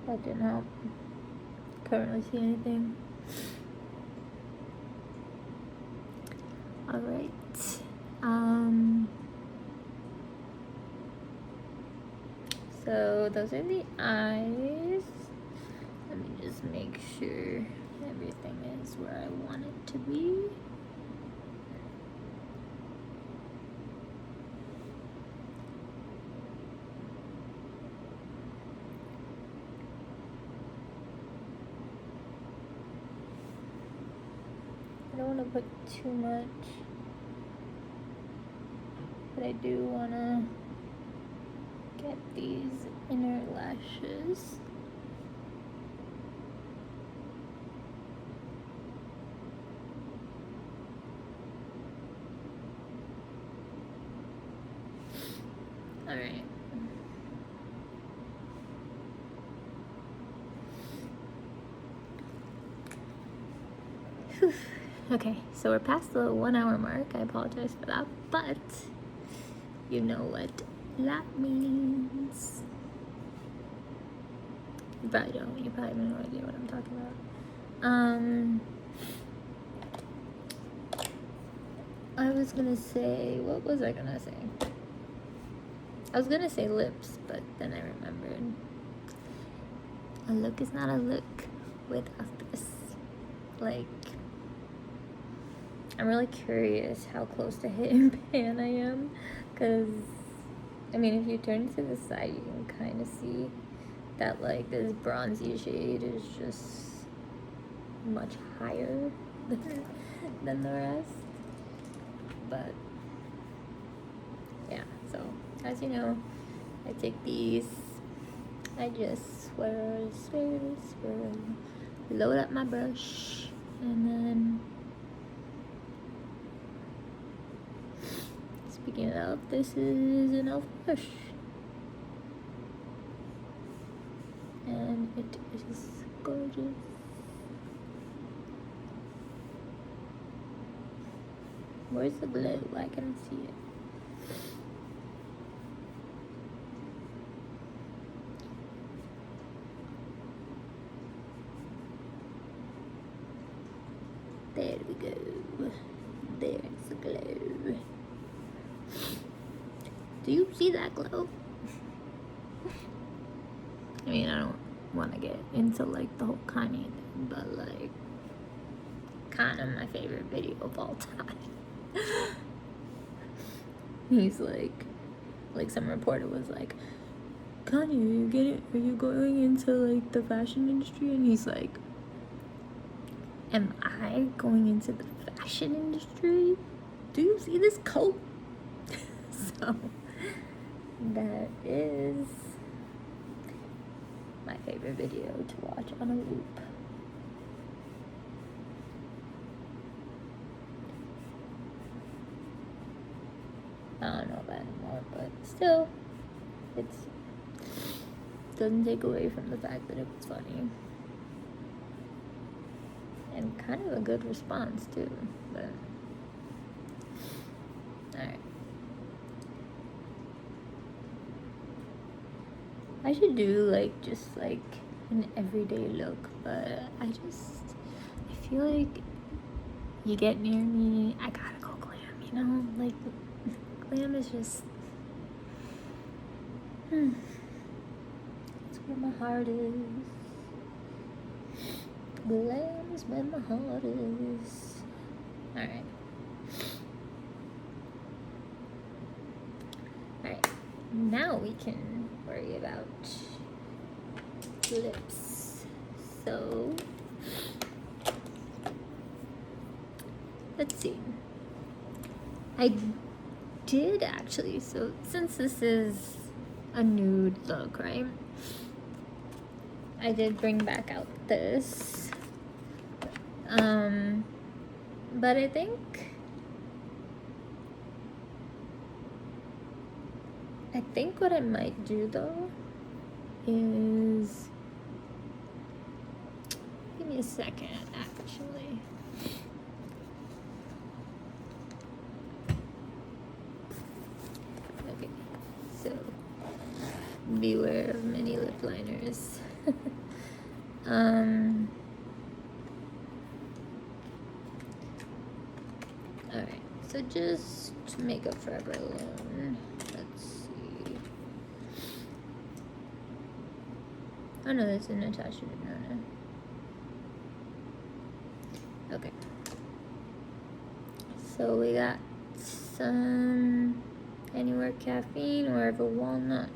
that didn't help. Couldn't really see anything. Alright, so those are the eyes. Let me just make sure everything is where I want it to be. I don't want to put too much, but I do want to get these inner lashes. Alright. Okay, so we're past the 1 hour mark. I apologize for that, but you know what that means. You probably don't. You probably have no idea what I'm talking about. I was gonna say, what was I gonna say? I was gonna say lips, but then I remembered. A look is not a look without this. Like, I'm really curious how close to hitting pan I am, because, I mean, if you turn to the side, you can kind of see that, like, this bronzy shade is just much higher than the rest. But, yeah, so, as you know, I take these, I just swirl, load up my brush, and then, speaking of, this is an elf brush, and it is gorgeous. Where's the glue? Why can't I see it? There we go. There's the glow. Do you see that glow? I mean, I don't want to get into, like, the whole Kanye thing, but, like, kind of my favorite video of all time. He's like some reporter was like, Kanye, are you going into, like, the fashion industry? And he's like, am I going into the fashion industry? Do you see this coat? So that is my favorite video to watch on a loop. I don't know about it anymore, but still, it doesn't take away from the fact that it was funny. And kind of a good response too, but alright. I should do like just like an everyday look, but I feel like you get near me, I gotta go glam, you know? Like, glam is just, it's where my heart is. Glam is where my heart is. Alright. Alright, now we can worry about lips. So, let's see. I did actually, so since this is a nude look, right? I did bring back out this. But I think what I might do though is, give me a second actually. Okay, so beware of many lip liners. Alright, so just Makeup Forever alone. Let's see. Oh no, that's a Natasha Denona. Okay. So we got some Anywhere Caffeine, Wherever Walnut.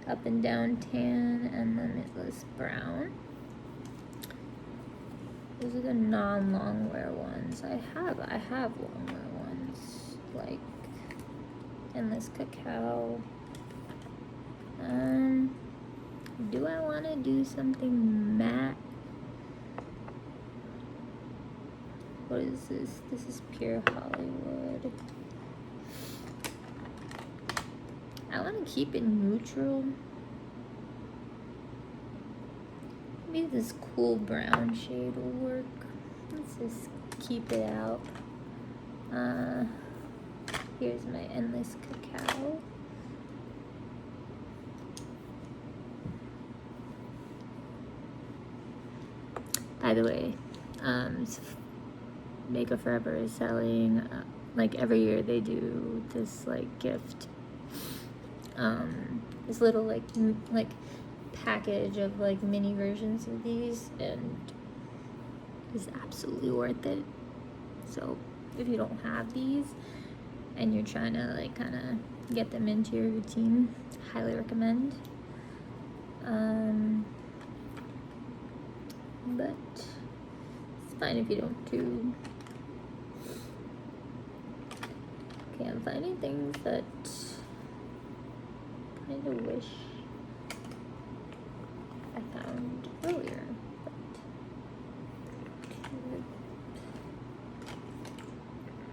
Up and Down Tan and Limitless Brown. Those are the non-long wear ones. I have long wear ones like Endless Cacao. Do I want to do something matte? What is this? This is Pure Hollywood. I want to keep it neutral. Maybe this cool brown shade will work. Let's just keep it out. Here's my Endless Cacao. By the way, Makeup Forever is selling, like every year they do this like gift. This little like package of like mini versions of these, and it's absolutely worth it. So if you don't have these and you're trying to like kind of get them into your routine, highly recommend. But it's fine if you don't too. Okay, I'm finding things that I kind of wish I found earlier.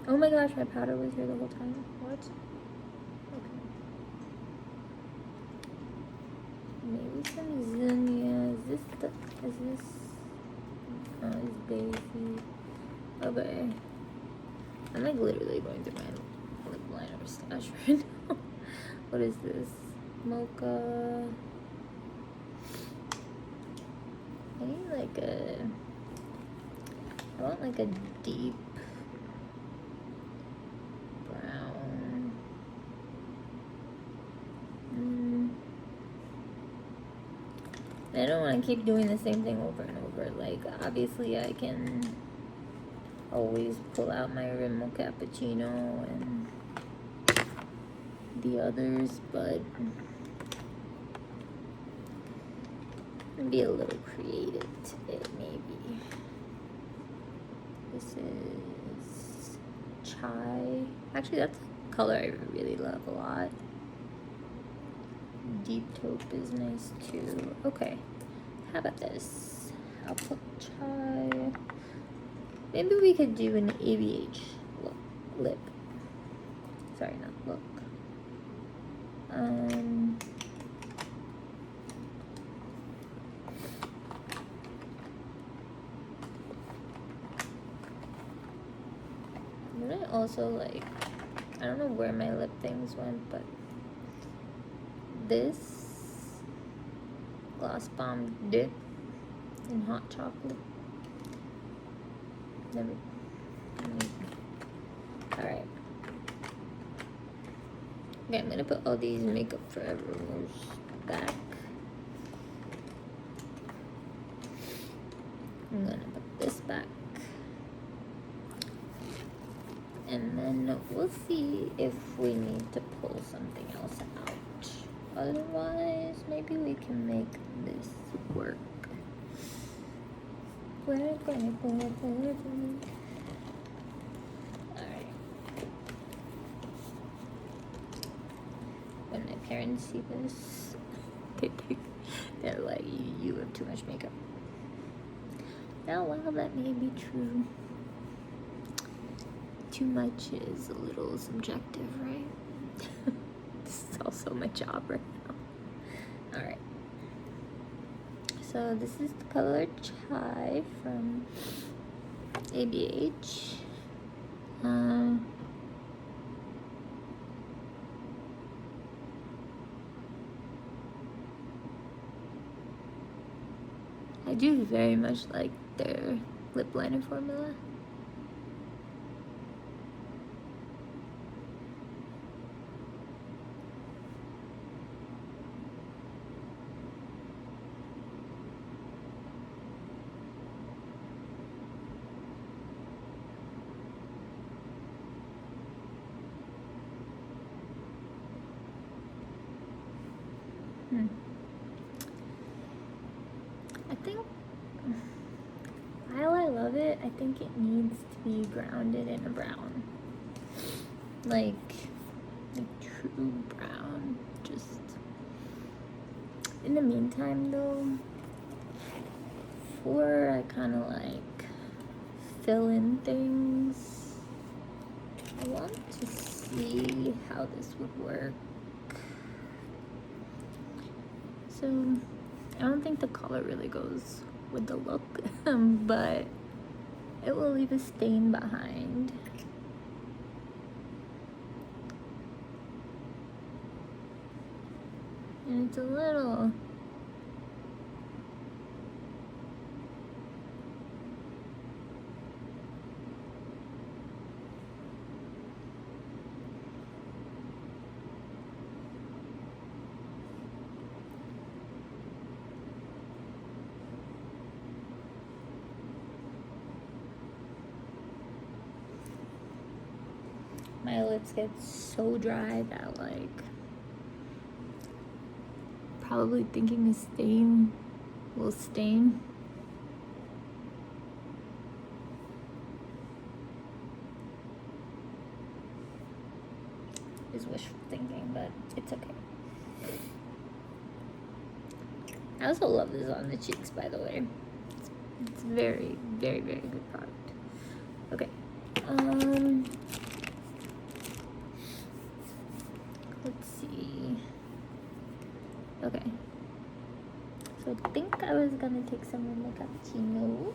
Oh my gosh, my powder was here the whole time. What? Okay. Maybe some Zinnia. Is this? Oh, it's Daisy. Okay. I'm like literally going through my lip liner stash right now. What is this? Mocha. I need like I want like a deep brown. I don't want to keep doing the same thing over and over. Like, obviously I can always pull out my Rimmel Cappuccino and the others, but be a little creative today, maybe. This is Chai. Actually, that's a color I really love a lot. Deep taupe is nice too. Okay, how about this? I'll put Chai. Maybe we could do an ABH lip. Sorry, not look. also like, I don't know where my lip things went, but this Gloss Bomb dip in hot chocolate. Alright. Okay, I'm gonna put all these Makeup Forever removers back. I'm gonna put this back. And then we'll see if we need to pull something else out. Otherwise, maybe we can make this work. Alright. When my parents see this, they're like, you have too much makeup. Now, while that may be true, too much is a little subjective, right? This is also my job right now. Alright. So this is the color Chai from ABH. I do very much like their lip liner formula. I think, while I love it, I think it needs to be grounded in a brown. Like true brown. Just, in the meantime though, before I kind of like fill in things, I want to see how this would work. So, I don't think the color really goes with the look, but it will leave a stain behind. And it's a little... My lips get so dry that like probably thinking a stain will stain. Is wishful thinking, but it's okay. I also love this on the cheeks, by the way. It's very, very, very good product. Okay. Let's see. Okay. So I think I was gonna take some of my cappuccino,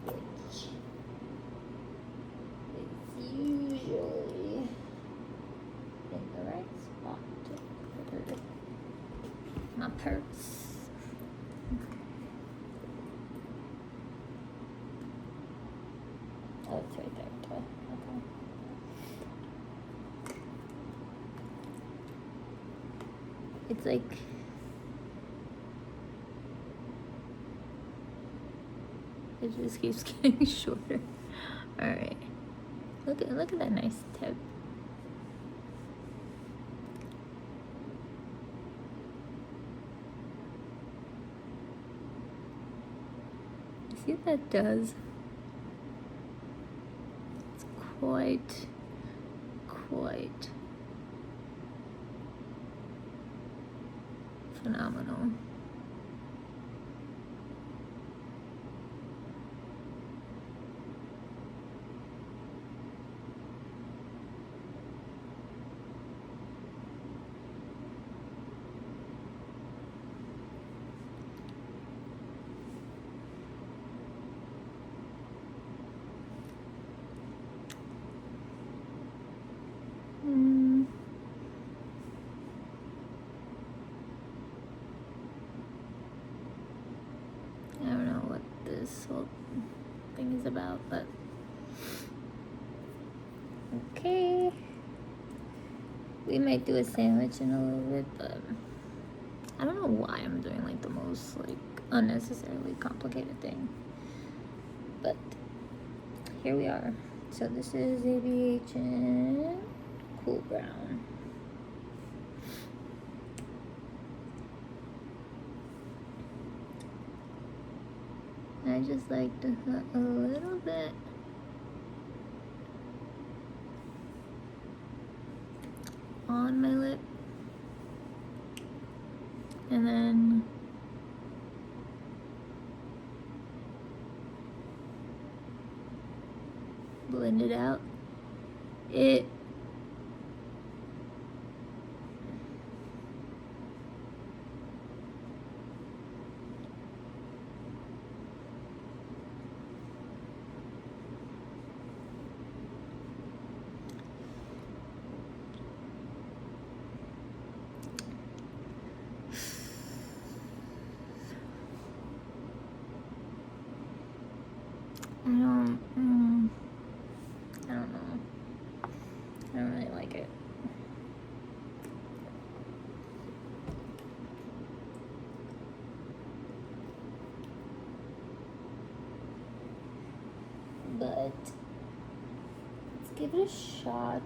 which is usually in the right spot for my purse. Oh, it's right there. Okay. It's like it just keeps getting shorter. All right, look at that nice tip. See what that does? It's quite phenomenal. this whole thing is about, but okay. We might do a sandwich in a little bit, but I don't know why I'm doing like the most like unnecessarily complicated thing. But here we are. So this is Aviation Cool Brown. I just like to put a little bit on my lip, and then blend it out. I don't know. I don't really like it. But let's give it a shot.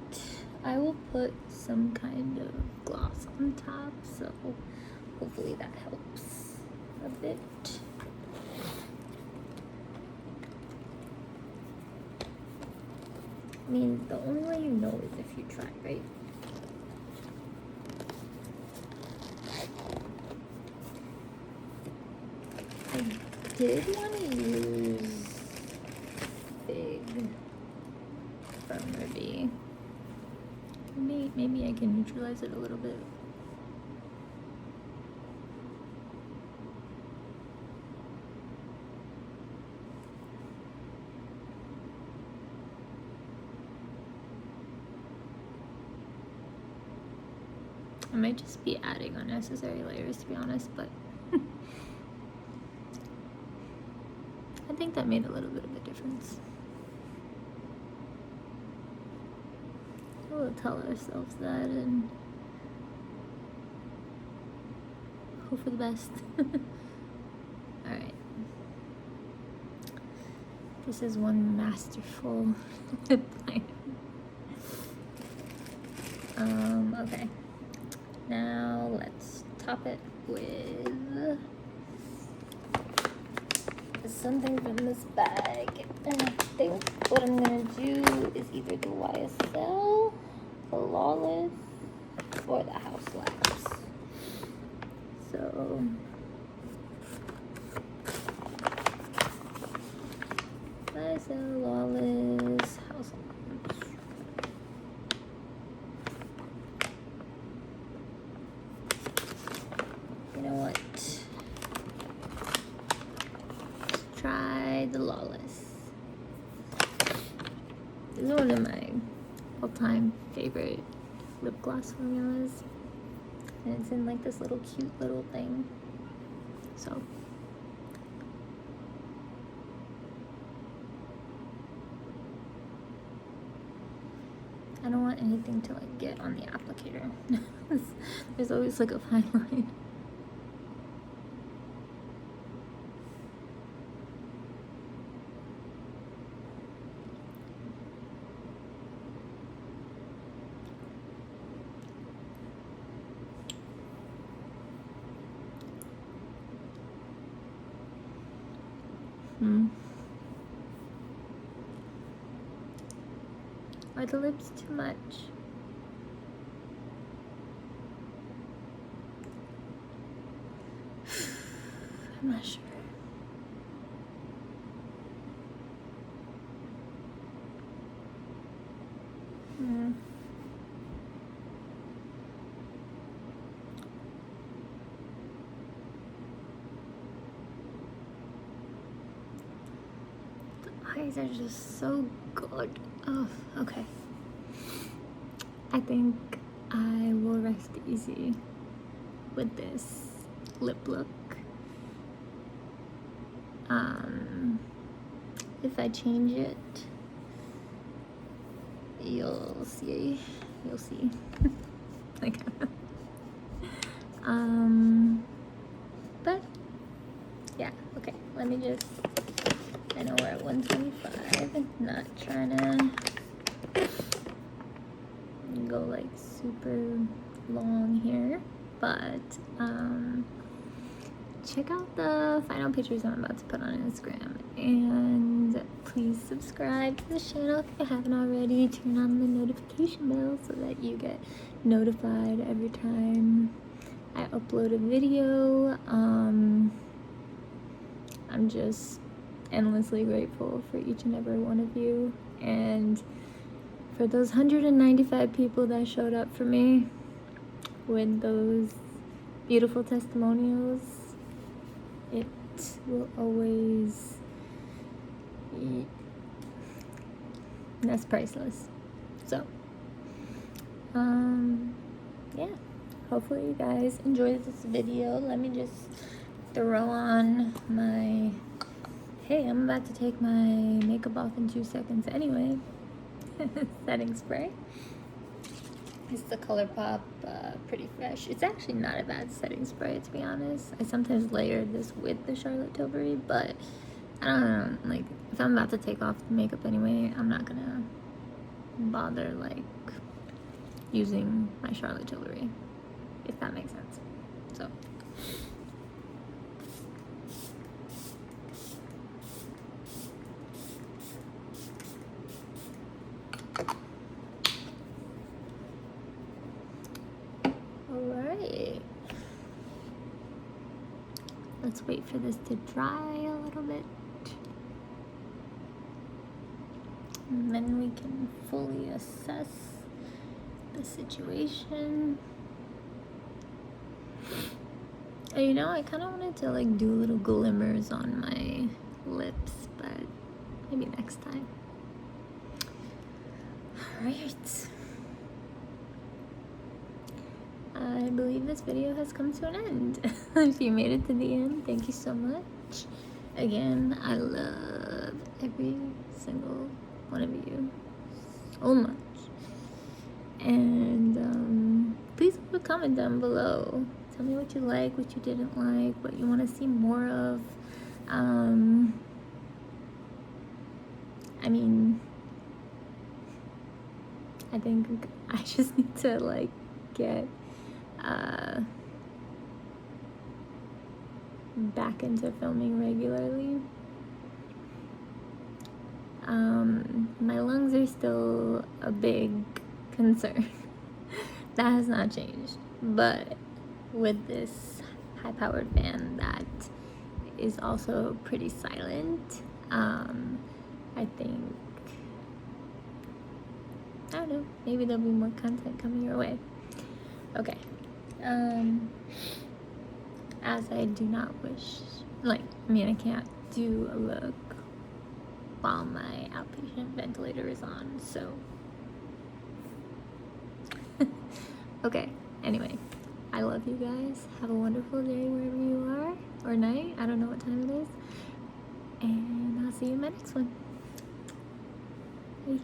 I will put some kind of gloss on top, so hopefully that helps a bit. I mean, the only way you know is if you try, right? I did want to use Big from Ruby. Maybe I can neutralize it a little bit. I might just be adding unnecessary layers, to be honest, but I think that made a little bit of a difference. We'll tell ourselves that and hope for the best. Alright. This is one masterful lip liner. Okay. Now let's top it with something from this bag. And I think what I'm gonna do is either the YSL, the Lawless, or the House Labs. So YSL, Lawless, House Labs. The Lawless. This is one of my all-time favorite lip gloss formulas, and it's in like this little cute little thing. So I don't want anything to like get on the applicator. There's always like a fine line. Are the lips too much? I'm not sure. The eyes are just so good. Oh, okay. I think I will rest easy with this lip look. If I change it, you'll see. Like, but yeah, okay, let me just, I know we're at 125, not trying to go like super long here, but check out the final pictures I'm about to put on Instagram, and please subscribe to the channel if you haven't already. Turn on the notification bell so that you get notified every time I upload a video. I'm just endlessly grateful for each and every one of you, and for those 195 people that showed up for me with those beautiful testimonials. It will always, that's priceless. So yeah, hopefully you guys enjoyed this video. Let me just throw on my, hey, I'm about to take my makeup off in 2 seconds anyway. Setting spray. It's the ColourPop Pretty Fresh. It's actually not a bad setting spray, to be honest. I sometimes layer this with the Charlotte Tilbury, but I don't know, like, if I'm about to take off the makeup anyway, I'm not gonna bother, like, using my Charlotte Tilbury, if that makes sense. So alright, let's wait for this to dry a little bit, and then we can fully assess the situation. And you know, I kind of wanted to like do little glimmers on my lips, but maybe next time. Alright, I believe this video has come to an end. If you made it to the end, thank you so much. Again, I love every single one of you so much. And please leave a comment down below. Tell me what you like, what you didn't like, what you want to see more of. I mean, I think I just need to like get back into filming regularly. My lungs are still a big concern. That has not changed, but with this high-powered fan that is also pretty silent, I think, I don't know, maybe there'll be more content coming your way. Okay, as I do not wish, like, I mean, I can't do a look while my outpatient ventilator is on, so okay, anyway, I love you guys. Have a wonderful day wherever you are, or night, I don't know what time it is, and I'll see you in my next one. Bye.